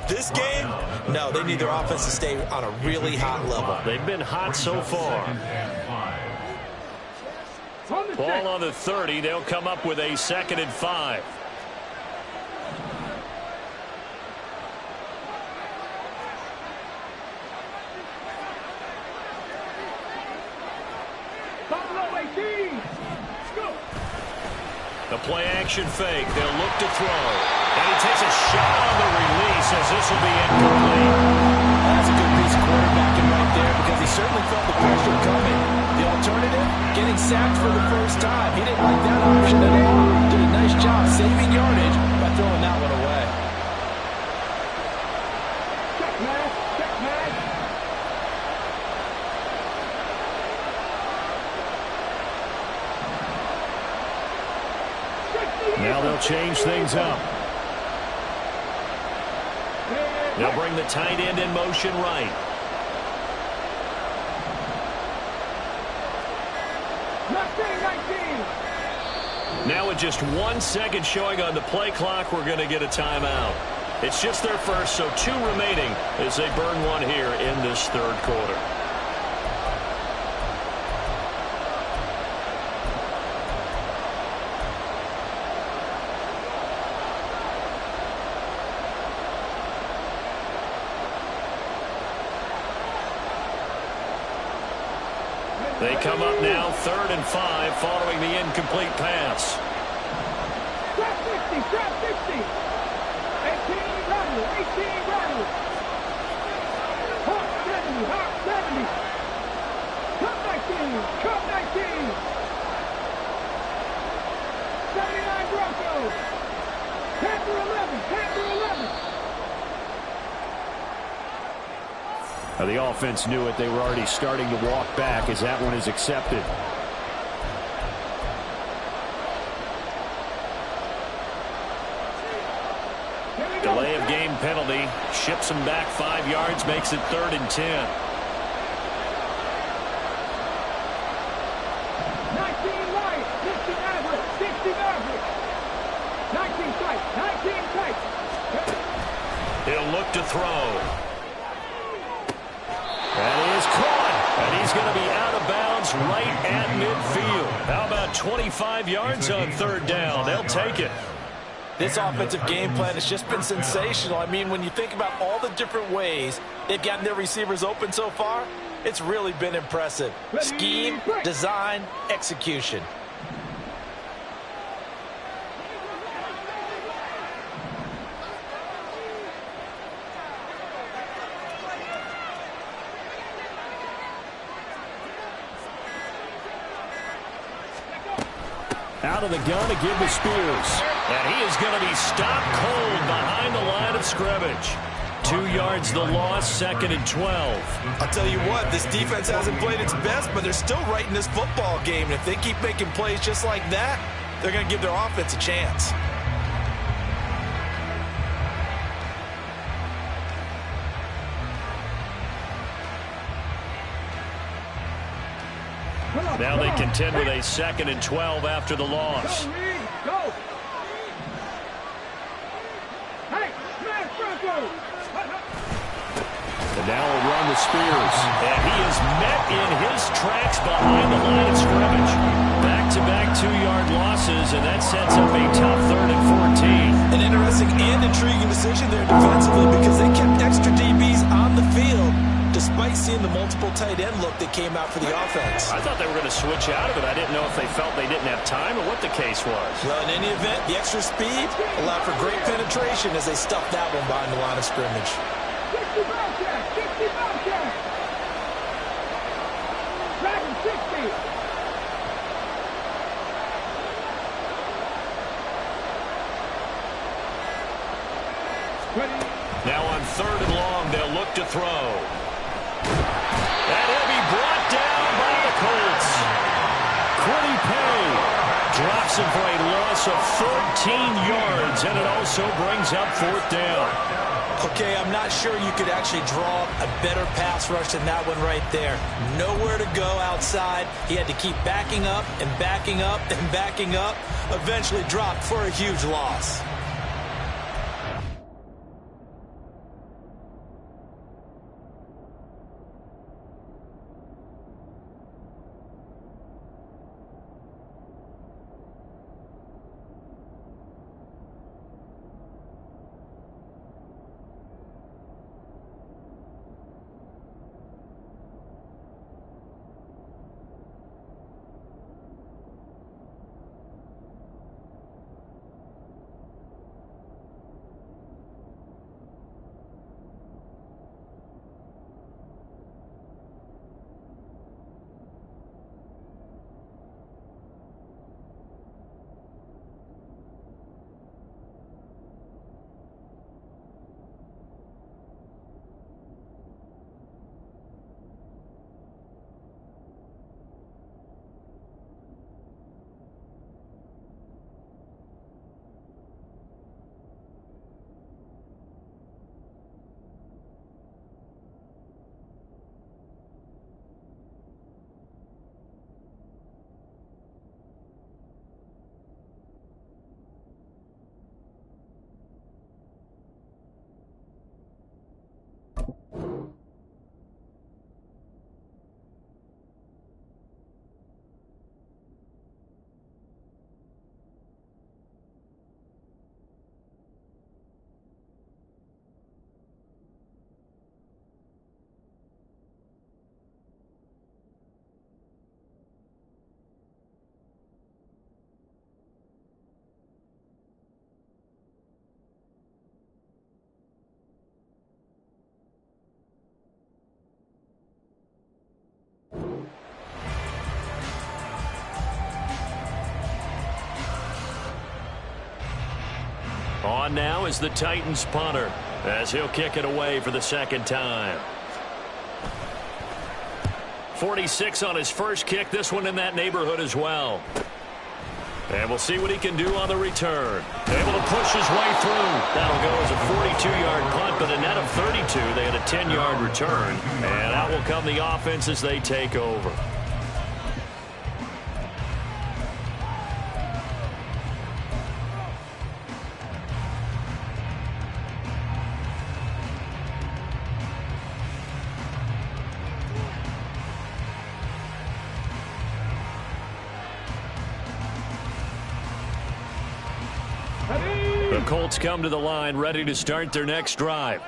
this game, no, they need their offense to stay on a really hot level. They've been hot so far. Ball on the 30. They'll come up with a 2nd and 5. The The play action fake. They'll look to throw. And he takes a shot on the release as this will be incomplete. That's a good piece of quarterbacking right there because he certainly felt the pressure coming. The alternative, getting sacked for the first time. He didn't like that option at all. Did a nice job saving yardage by throwing that one away. Check man. Check man. Now they'll change things up. They'll bring the tight end in motion right. 19. Now with just 1 second showing on the play clock, we're going to get a timeout. It's just their first, so 2 remaining as they burn one here in this third quarter. They come up now 3rd and 5 following the incomplete pass. Trap 60. Trap 60. 18 rattle. 18 rattle. Hawk 70. Hawk 70. Cup 19. Cup 19. 79 Broncos. Panther 11. Panther 11. Now, the offense knew it. They were already starting to walk back as that one is accepted. Delay of game penalty. Ships them back 5 yards. Makes it 3rd and 10. 19 right. 60 average. 60 average. 19 tight. 19 tight. He'll look to throw. That is caught, and he's going to be out of bounds right at midfield. How about 25 yards on 3rd down? They'll take it. This offensive game plan has just been sensational. I mean, when you think about all the different ways they've gotten their receivers open so far, it's really been impressive. Scheme, design, execution. Out of the gun to give to Spears. And he is going to be stopped cold behind the line of scrimmage. 2 yards the loss, 2nd and 12. I'll tell you what, this defense hasn't played its best, but they're still right in this football game. And if they keep making plays just like that, they're going to give their offense a chance. Now they contend with a 2nd and 12 after the loss. Go. Hey, smash Broncos. And now we'll run to Spears. And he is met in his tracks behind the line of scrimmage. Back-to-back 2-yard losses, and that sets up a tough 3rd and 14. An interesting and intriguing decision there defensively because they kept extra DBs on the field despite seeing the multiple tight end look that came out for the offense. I thought they were going to switch out of it. I didn't know if they felt they didn't have time or what the case was. Well, in any event, the extra speed allowed for great penetration as they stuffed that one behind the line of scrimmage. 60 Bobcat. 60 Bobcat. Dragon 60. Now on 3rd and long, they'll look to throw. And he'll be brought down by the Colts. Quiddy Pay drops him for a loss of 14 yards, and it also brings up 4th down. Okay, I'm not sure you could actually draw a better pass rush than that one right there. Nowhere to go outside. He had to keep backing up and backing up and backing up. Eventually dropped for a huge loss. On now is the Titans punter as he'll kick it away for the second time. 46 on his first kick. This one in that neighborhood as well. And we'll see what he can do on the return. Able to push his way through. That'll go as a 42-yard punt, but a net of 32. They had a 10-yard return. And out will come the offense as they take over. The Colts come to the line ready to start their next drive.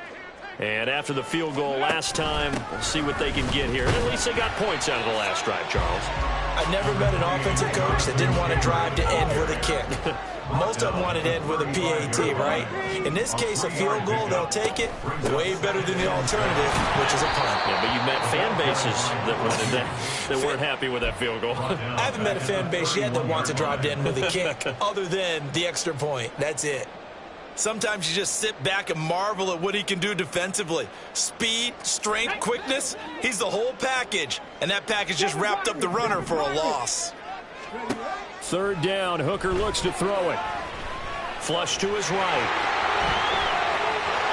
And after the field goal last time, we'll see what they can get here. At least they got points out of the last drive, Charles. I've never met an offensive coach that didn't want to drive to end with a kick. Most of them wanted to end with a PAT, right? In this case, a field goal, they'll take it. Way better than the alternative, which is a punt. Yeah, but you've met fan bases that weren't happy with that field goal. I haven't met a fan base yet that wants to drive to end with a kick other than the extra point. That's it. Sometimes you just sit back and marvel at what he can do defensively. Speed, strength, quickness, he's the whole package. And that package just wrapped up the runner for a loss. Third down, Hooker looks to throw it. Flush to his right.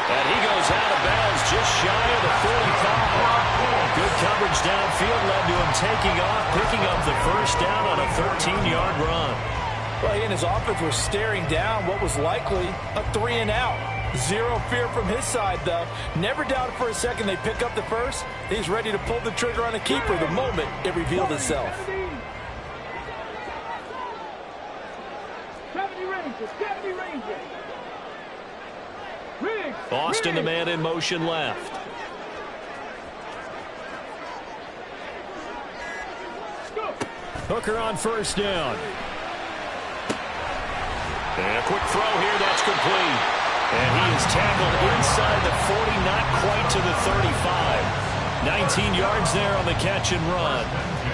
And he goes out of bounds just shy of the 45. Good coverage downfield led to him taking off, picking up the first down on a 13-yard run. Well, he and his offense were staring down what was likely a 3-and-out. Zero fear from his side, though. Never doubted for a second they pick up the first. He's ready to pull the trigger on a keeper the moment it revealed itself. 70 Rangers. Austin, the man in motion left. Hooker on first down. And a quick throw here, that's complete. And he is tackled inside the 40, not quite to the 35. 19 yards there on the catch and run.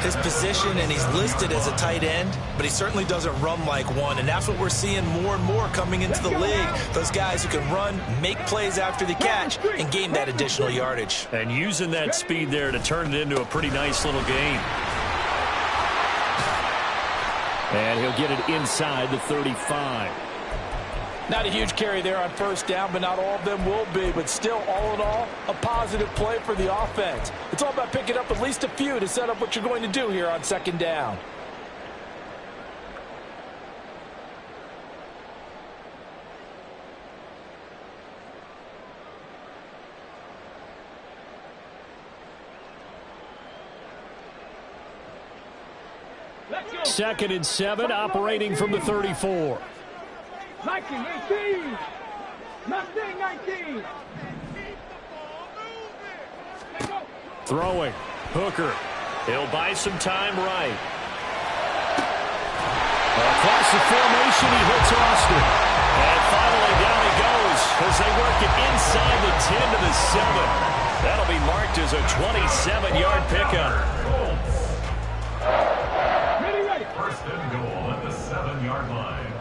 His position, and he's listed as a tight end, but he certainly doesn't run like one, and that's what we're seeing more and more coming into the league. Those guys who can run, make plays after the catch, and gain that additional yardage. And using that speed there to turn it into a pretty nice little gain. And he'll get it inside the 35. Not a huge carry there on first down, but not all of them will be. But still, all in all, a positive play for the offense. It's all about picking up at least a few to set up what you're going to do here on second down. Second and 7, operating from the 34. 19. Throwing. Hooker. He'll buy some time right. Across the formation, he hits Austin. And finally down he goes as they work it inside the 10 to the 7. That'll be marked as a 27-yard pickup. First and goal at the 7-yard line.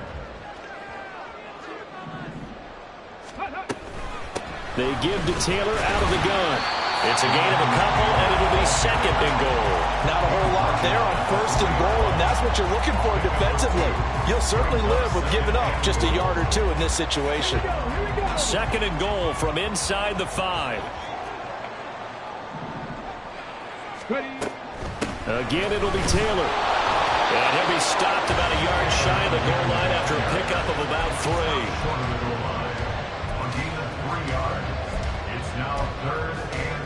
They give to Taylor out of the gun. It's a gain of a couple, and it'll be second and goal. Not a whole lot there on first and goal, and that's what you're looking for defensively. You'll certainly live with giving up just a yard or two in this situation. Second and goal from inside the 5. Again, it'll be Taylor. And he'll be stopped about a yard shy of the goal line after a pickup of about 3. Short of the goal line. On gain of 3 yards. It's now third and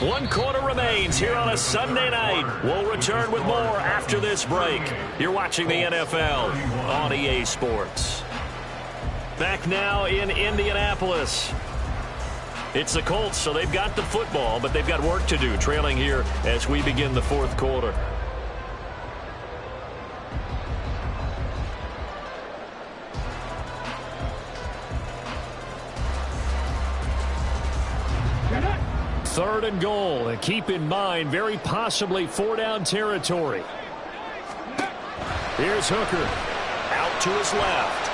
goal. One quarter remains here on a Sunday night. We'll return with more after this break. You're watching the NFL on EA Sports. Back now in Indianapolis. It's the Colts, so they've got the football, but they've got work to do, trailing here as we begin the fourth quarter. 3rd and goal. And keep in mind, very possibly 4-down territory. Here's Hooker. Out to his left.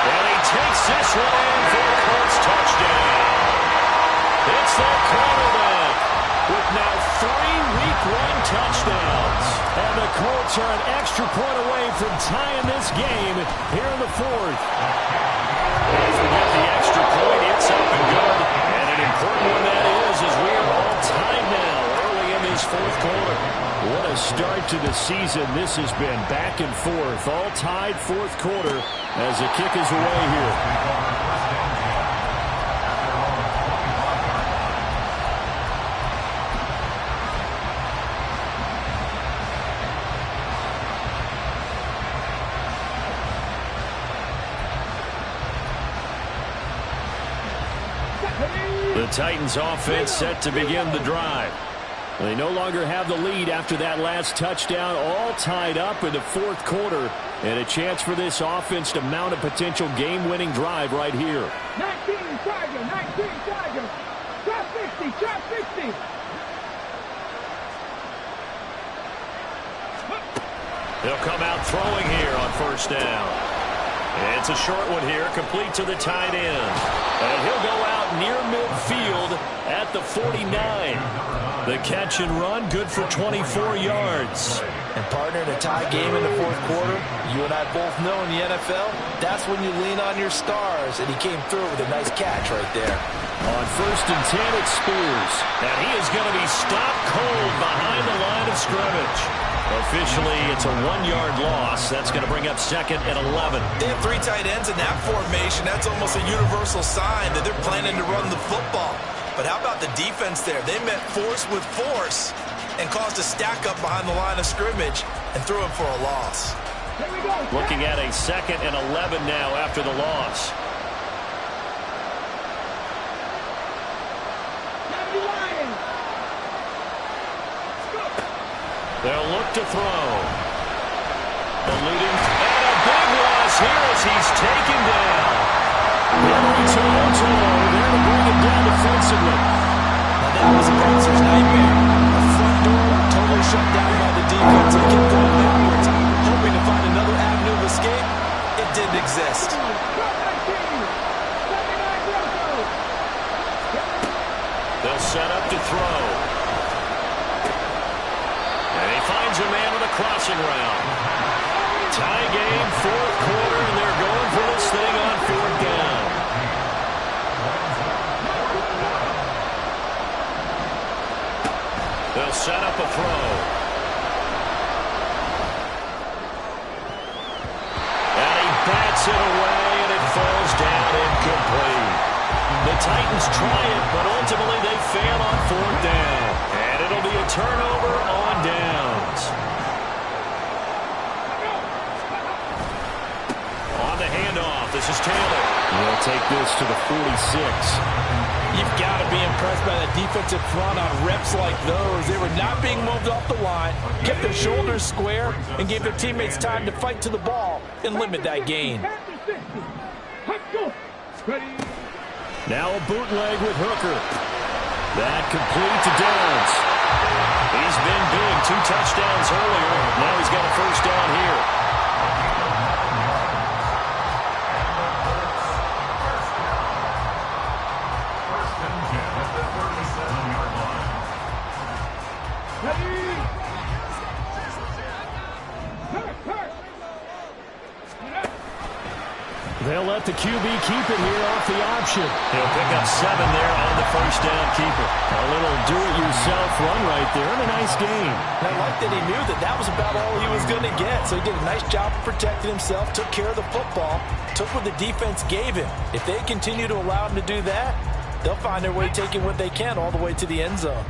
And he takes this one in for a Colts touchdown. It's their quarterback with now 3 Week 1 touchdowns. And the Colts are an extra point away from tying this game here in the 4th. Don't forget the extra point. It's up and good. And an important one that is, as we are all tied now early in this 4th quarter. What a start to the season this has been. Back and forth. All tied 4th quarter as the kick is away here. The Titans offense set to begin the drive. They no longer have the lead after that last touchdown, all tied up in the 4th quarter, and a chance for this offense to mount a potential game-winning drive right here. 19 Tiger. Drop 50. They'll come out throwing here on 1st down. It's a short one here, complete to the tight end. And he'll go out near midfield at the 49. The catch and run, good for 24 yards. And partner, in a tie game in the 4th quarter, you and I both know in the NFL, that's when you lean on your stars. And he came through with a nice catch right there. On 1st and 10, it's Spears. And he is going to be stopped cold behind the line of scrimmage. Officially, it's a 1-yard loss. That's going to bring up 2nd and 11. They have 3 tight ends in that formation. That's almost a universal sign that they're planning to run the football. But how about the defense there? They met force with force and caused a stack up behind the line of scrimmage and threw him for a loss. Looking at a 2nd and 11 now after the loss. They'll look to throw. Eluding. And a big loss here as he's taken down. Henry Toronto there to bring him down defensively. Now that was a bouncer's nightmare. The front door totally shut down by the defense. They kept going backwards, hoping to find another avenue of escape. It didn't exist. They'll set up to throw. Finds a man with a crossing route. Tie game, 4th quarter, and they're going for this thing on 4th down. They'll set up a throw. And he bats it away, and it falls down incomplete. The Titans try it, but ultimately they fail on 4th down. And it'll be a turnover on downs. On the handoff, this is Taylor. They'll take this to the 46. You've got to be impressed by the defensive front on reps like those. They were not being moved off the line, kept their shoulders square, and gave their teammates time to fight to the ball and limit that gain. Now a bootleg with Hooker. That complete to Downs. He's been big, 2 touchdowns earlier. Now he's got a 1st down here. They'll let the QB keep it here off the option. He'll pick up 7 there on the 1st down keeper. A little do-it-yourself run right there and a nice gain. I like that he knew that that was about all he was going to get. So he did a nice job of protecting himself, took care of the football, took what the defense gave him. If they continue to allow him to do that, they'll find their way taking what they can all the way to the end zone.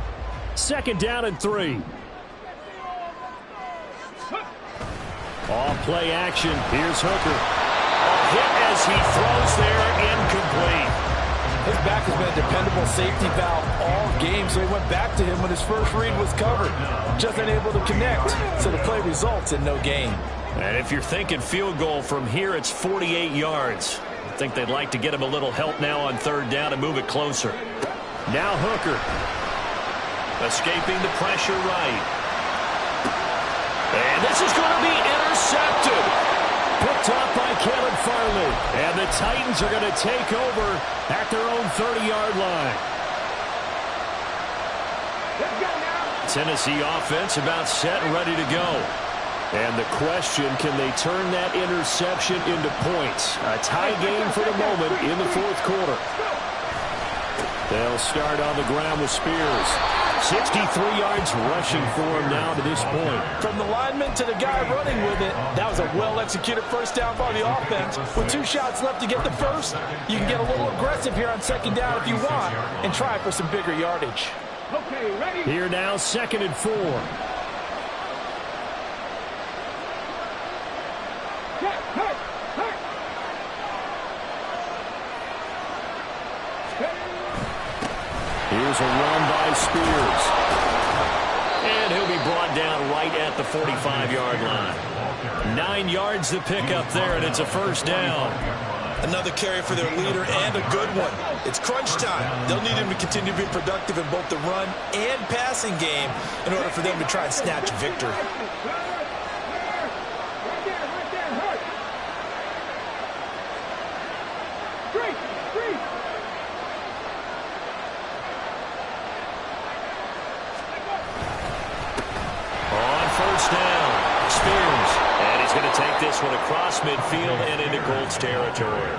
2nd down and 3. Off play action. Here's Hooker. A hit as he throws there, incomplete. His back has been a dependable safety valve all game, so he went back to him when his first read was covered. Just unable to connect, so the play results in no gain. And if you're thinking field goal from here, it's 48 yards. I think they'd like to get him a little help now on 3rd down and move it closer. Now Hooker. Escaping the pressure right. And this is going to be intercepted. Picked off by Caleb Farley. And the Titans are going to take over at their own 30-yard line. Let's go now. Tennessee offense about set and ready to go. And the question, can they turn that interception into points? A tie game for the moment in the fourth quarter. They'll start on the ground with Spears. 63 yards rushing for him now to this point. From the lineman to the guy running with it, that was a well-executed first down by the offense. With 2 shots left to get the first, you can get a little aggressive here on second down if you want and try for some bigger yardage. Okay, ready? Here now, 2nd and 4. Here's a run by Spears. And he'll be brought down right at the 45-yard line. 9 yards to pick up there, and it's a first down. Another carry for their leader and a good one. It's crunch time. They'll need him to continue to be productive in both the run and passing game in order for them to try and snatch victory. This one across midfield and into Colts territory.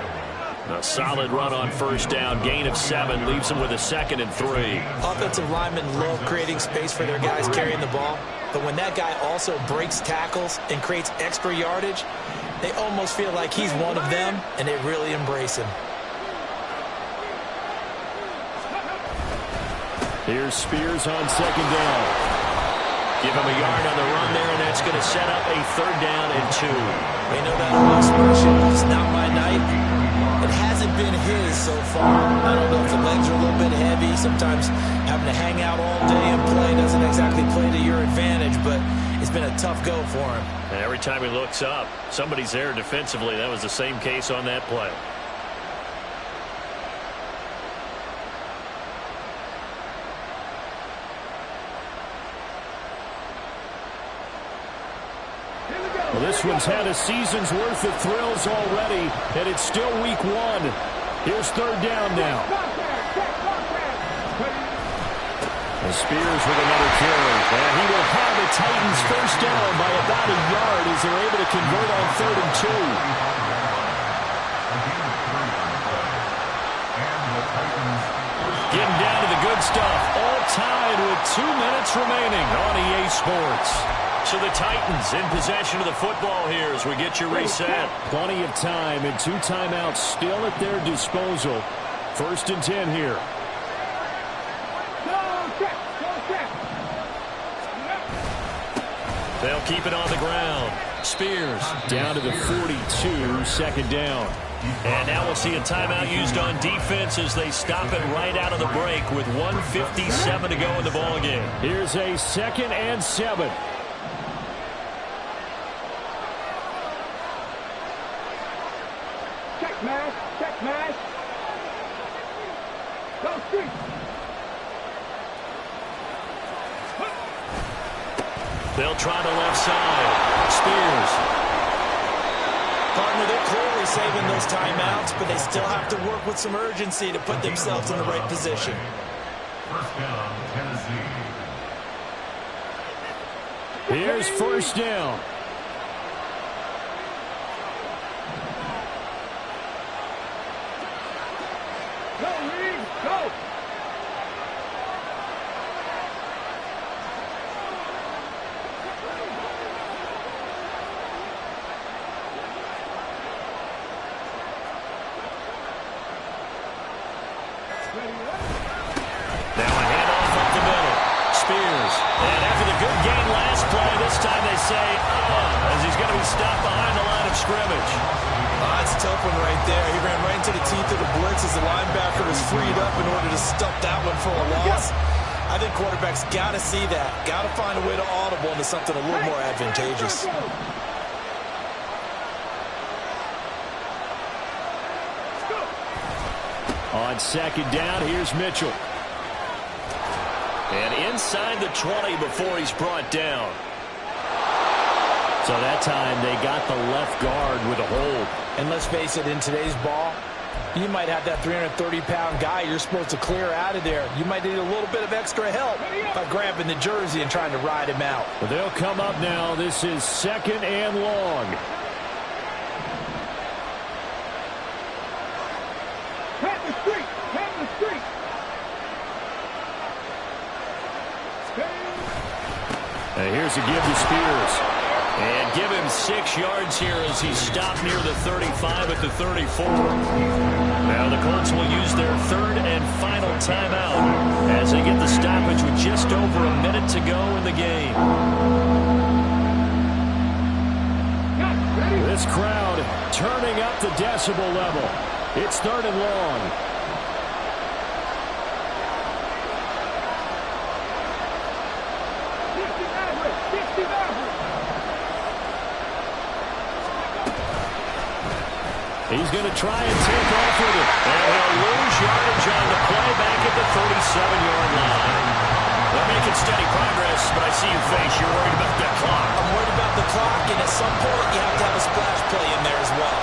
A solid run on first down. Gain of 7 leaves them with a 2nd and 3. Offensive linemen love creating space for their guys carrying the ball. But when that guy also breaks tackles and creates extra yardage, they almost feel like he's one of them, and they really embrace him. Here's Spears on 2nd down. Give him a yard on the run there, and that's going to set up a 3rd down and 2. They know that old expression, it's not my night. It hasn't been his so far. I don't know if the legs are a little bit heavy. Sometimes having to hang out all day and play doesn't exactly play to your advantage, but it's been a tough go for him. And every time he looks up, somebody's there defensively. That was the same case on that play. Well, this one's had a season's worth of thrills already, and it's still week 1. Here's 3rd down now. And Spears with another carry. And he will have the Titans first down by about a yard as they're able to convert on 3rd and 2. Getting down to the good stuff. All tied with 2 minutes remaining on EA Sports. So the Titans in possession of the football here as we get you reset. Plenty of time and 2 timeouts still at their disposal. 1st and 10 here. They'll keep it on the ground. Spears down to the 42, 2nd down. And now we'll see a timeout used on defense as they stop it right out of the break with 1:57 to go in the ballgame. Here's a 2nd and 7. Check match. Go street. They'll try the left side. Spears. Partner, they're clearly saving those timeouts, but they still have to work with some urgency to put themselves in the right position. First down, Tennessee. Here's 1st down. Go, Reed, go. Now a handoff up the middle. Spears. And after the good gain last play, this time they say, as he's going to be stopped behind the line of scrimmage. That's a tough one right there. He ran right into the teeth of the blitz as the linebacker was freed up in order to stuff that one for a loss. I think quarterbacks got to see that. Got to find a way to audible into something a little more advantageous. On 2nd down, here's Mitchell. And inside the 20 before he's brought down. So that time they got the left guard with a hold. And let's face it, in today's ball, you might have that 330-pound guy you're supposed to clear out of there. You might need a little bit of extra help by grabbing the jersey and trying to ride him out. But they'll come up now. This is 2nd and long. Pat the street. Pat the street. And here's a give to Spears. And give him 6 yards here as he stopped near the 35 at the 34. Now the Colts will use their 3rd and final timeout as they get the stoppage with just over a minute to go in the game. This crowd turning up the decibel level. It's 3rd and long. He's going to try and take off with it. And he'll lose yardage on the play back at the 37-yard line. They're making steady progress, but I see your face. You're worried about that clock. I'm worried about the clock, and at some point you have to have a splash play in there as well.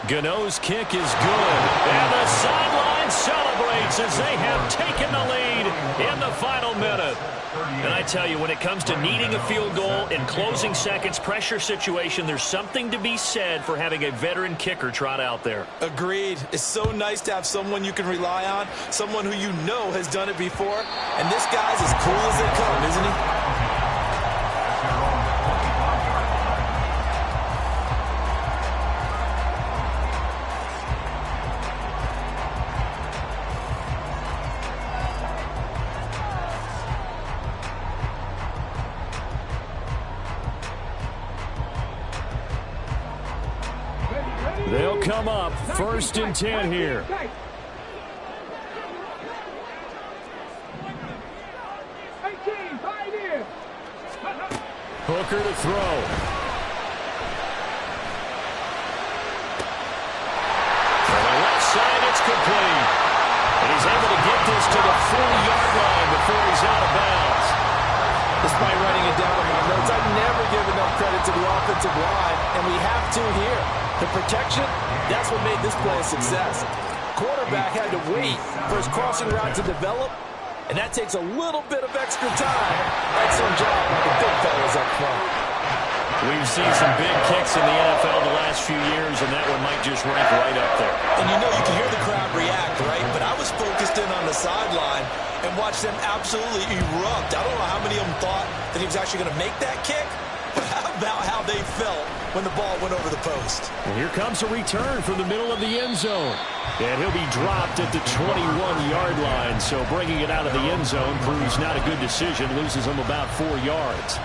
Gano's kick is good. And the sideline celebrates as they have taken the lead in the final minute. And I tell you, when it comes to needing a field goal in closing seconds, pressure situation, there's something to be said for having a veteran kicker trot out there. Agreed. It's so nice to have someone you can rely on, someone who you know has done it before. And this guy's as cool as they come, isn't he? They'll come up 1st and 10 here. Hooker to throw. On the left side, it's complete. And he's able to get this to the 40-yard line before he's out of bounds. Despite writing it down in my notes, I never give enough credit to the offensive line, and we have to here. The protection, that's what made this play a success. Quarterback had to wait for his crossing route to develop, and that takes a little bit of extra time. Excellent job by the big fellas up front. We've seen some big kicks in the NFL the last few years, and that one might just rank right up there. And you know you can hear the crowd react, right? But I was focused in on the sideline and watched them absolutely erupt. I don't know how many of them thought that he was actually going to make that kick, but how about how they felt when the ball went over the post? And here comes a return from the middle of the end zone. And he'll be dropped at the 21-yard line, so bringing it out of the end zone proves not a good decision, loses him about 4 yards.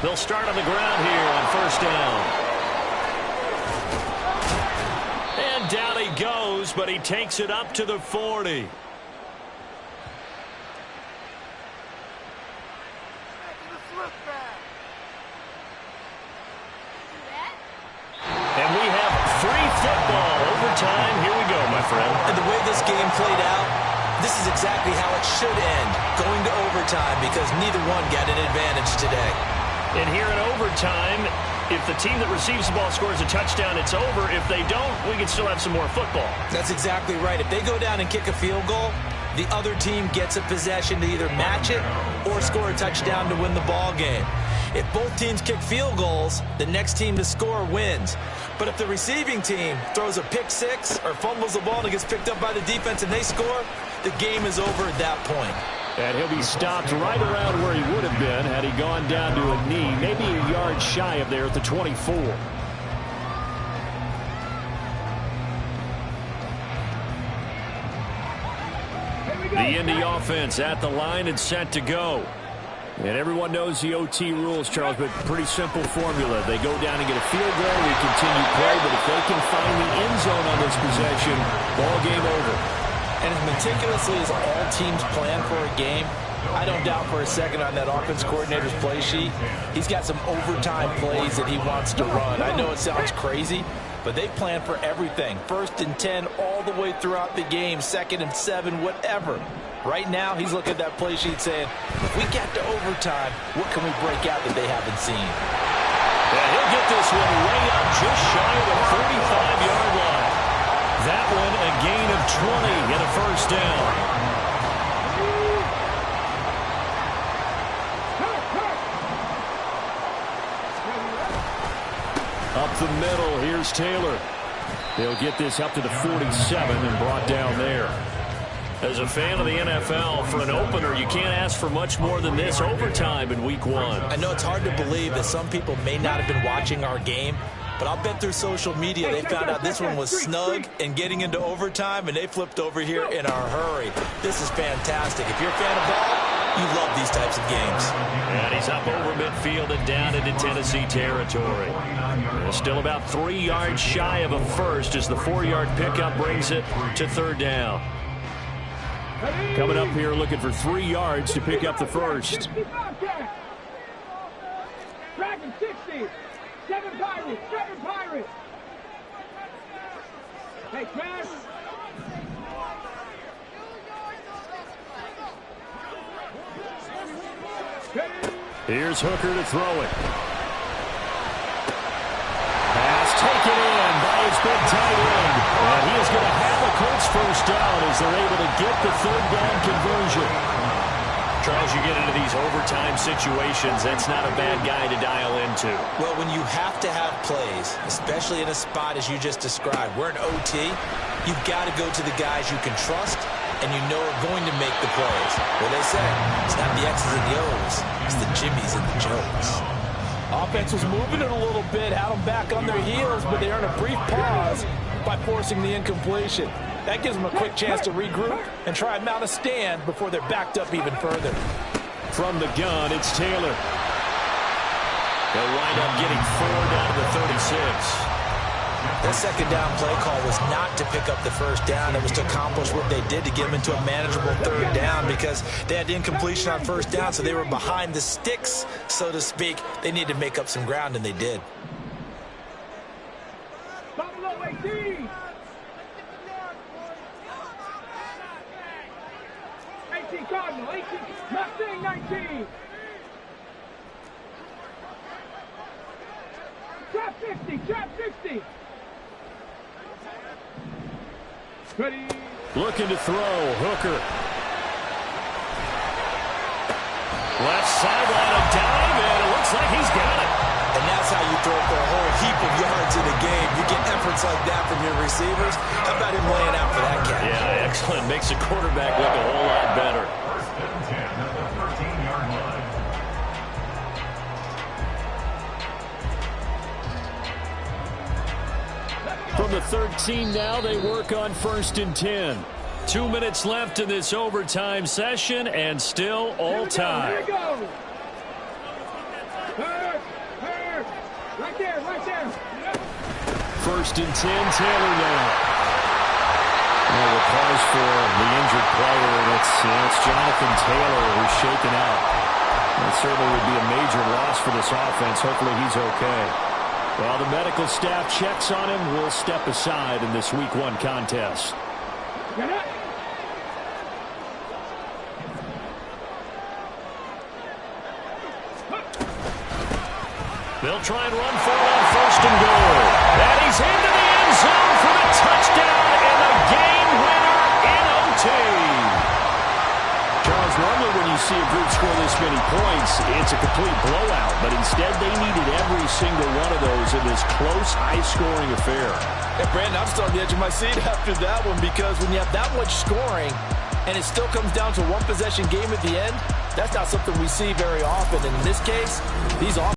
They'll start on the ground here on 1st down. And down he goes, but he takes it up to the 40. And we have free football. Overtime. Here we go, my friend. And the way this game played out, this is exactly how it should end, going to overtime, because neither one got an advantage today. And here in overtime, if the team that receives the ball scores a touchdown, it's over. If they don't, we can still have some more football. That's exactly right. If they go down and kick a field goal, the other team gets a possession to either match it or score a touchdown to win the ball game. If both teams kick field goals, the next team to score wins. But if the receiving team throws a pick six or fumbles the ball and it gets picked up by the defense and they score, the game is over at that point. And he'll be stopped right around where he would have been had he gone down to a knee, maybe a yard shy of there at the 24. The Indy offense at the line and set to go. And everyone knows the OT rules, Charles, but pretty simple formula. They go down and get a field goal, we continue play, but if they can find the end zone on this possession, ball game over. And as meticulously as all teams plan for a game, I don't doubt for a second on that offense coordinator's play sheet, he's got some overtime plays that he wants to run. I know it sounds crazy, but they plan for everything. 1st and 10 all the way throughout the game, 2nd and 7, whatever. Right now, he's looking at that play sheet saying, if we get to overtime, what can we break out that they haven't seen? Yeah, he'll get this one way up just shy of the 45-yard line. That one a gain of 20 and a first down. Up the middle, here's Taylor. They'll get this up to the 47 and brought down there. As a fan of the NFL, for an opener, you can't ask for much more than this overtime in Week 1. I know it's hard to believe that some people may not have been watching our game, but I'll bet through social media they found out this one was snug and getting into overtime, and they flipped over here in a hurry. This is fantastic. If you're a fan of ball, you love these types of games. And he's up over midfield and down into Tennessee territory. They're still about 3 yards shy of a first as the 4-yard pickup brings it to 3rd down. Coming up here looking for 3 yards to pick up the first. Dragon 60. 7 Pirates. 7 Pirates. Hey, Crash. Here's Hooker to throw it. Pass taken in by his big tight end. And he is going to have a Colts first down as they're able to get the 3rd down conversion. Charles, you get into these overtime situations, that's not a bad guy to dial into. Well, when you have to have plays, especially in a spot as you just described, we're in OT, you've got to go to the guys you can trust and you know are going to make the plays. What they say, it's not the X's and the O's, it's the Jimmys and the Joes. Offense was moving it a little bit, had them back on their heels, but they earned a brief pause by forcing the incompletion. That gives them a quick chance to regroup and try and mount a stand before they're backed up even further. From the gun, it's Taylor. They'll wind up getting 4 down to the 36. That 2nd down play call was not to pick up the first down. It was to accomplish what they did to get them into a manageable 3rd down because they had incompletion on 1st down, so they were behind the sticks, so to speak. They needed to make up some ground, and they did. Buffalo 18. 18 Cardinal. 18. Mustang 19. Trap 60. Trap 60. Ready. Looking to throw, Hooker. Left sideline, a dive, and it looks like he's got it. And that's how you throw for a whole heap of yards in a game. You get efforts like that from your receivers. How about him laying out for that catch? Yeah, excellent. Makes the quarterback look a whole lot better. 1st and 10 at the 13-yard line. From the 13 now, they work on 1st and 10. 2 minutes left in this overtime session, and still all time. Here we go. Hurt. Right there, right there. 1st and 10, Taylor now. Well, we'll pause for the injured player, and it's Jonathan Taylor who's shaken out. That certainly would be a major loss for this offense. Hopefully he's okay. Well, the medical staff checks on him. We'll step aside in this Week 1 contest. They'll try and run for it on 1st and goal. And he's into the end zone for the touchdown and the game winner in OT. Charles, normally when you see a group score this many points, it's a complete blowout. But instead, they needed every single one of those in this close, high-scoring affair. Hey, Brandon, I'm still on the edge of my seat after that one because when you have that much scoring and it still comes down to one possession game at the end, that's not something we see very often. And in this case, these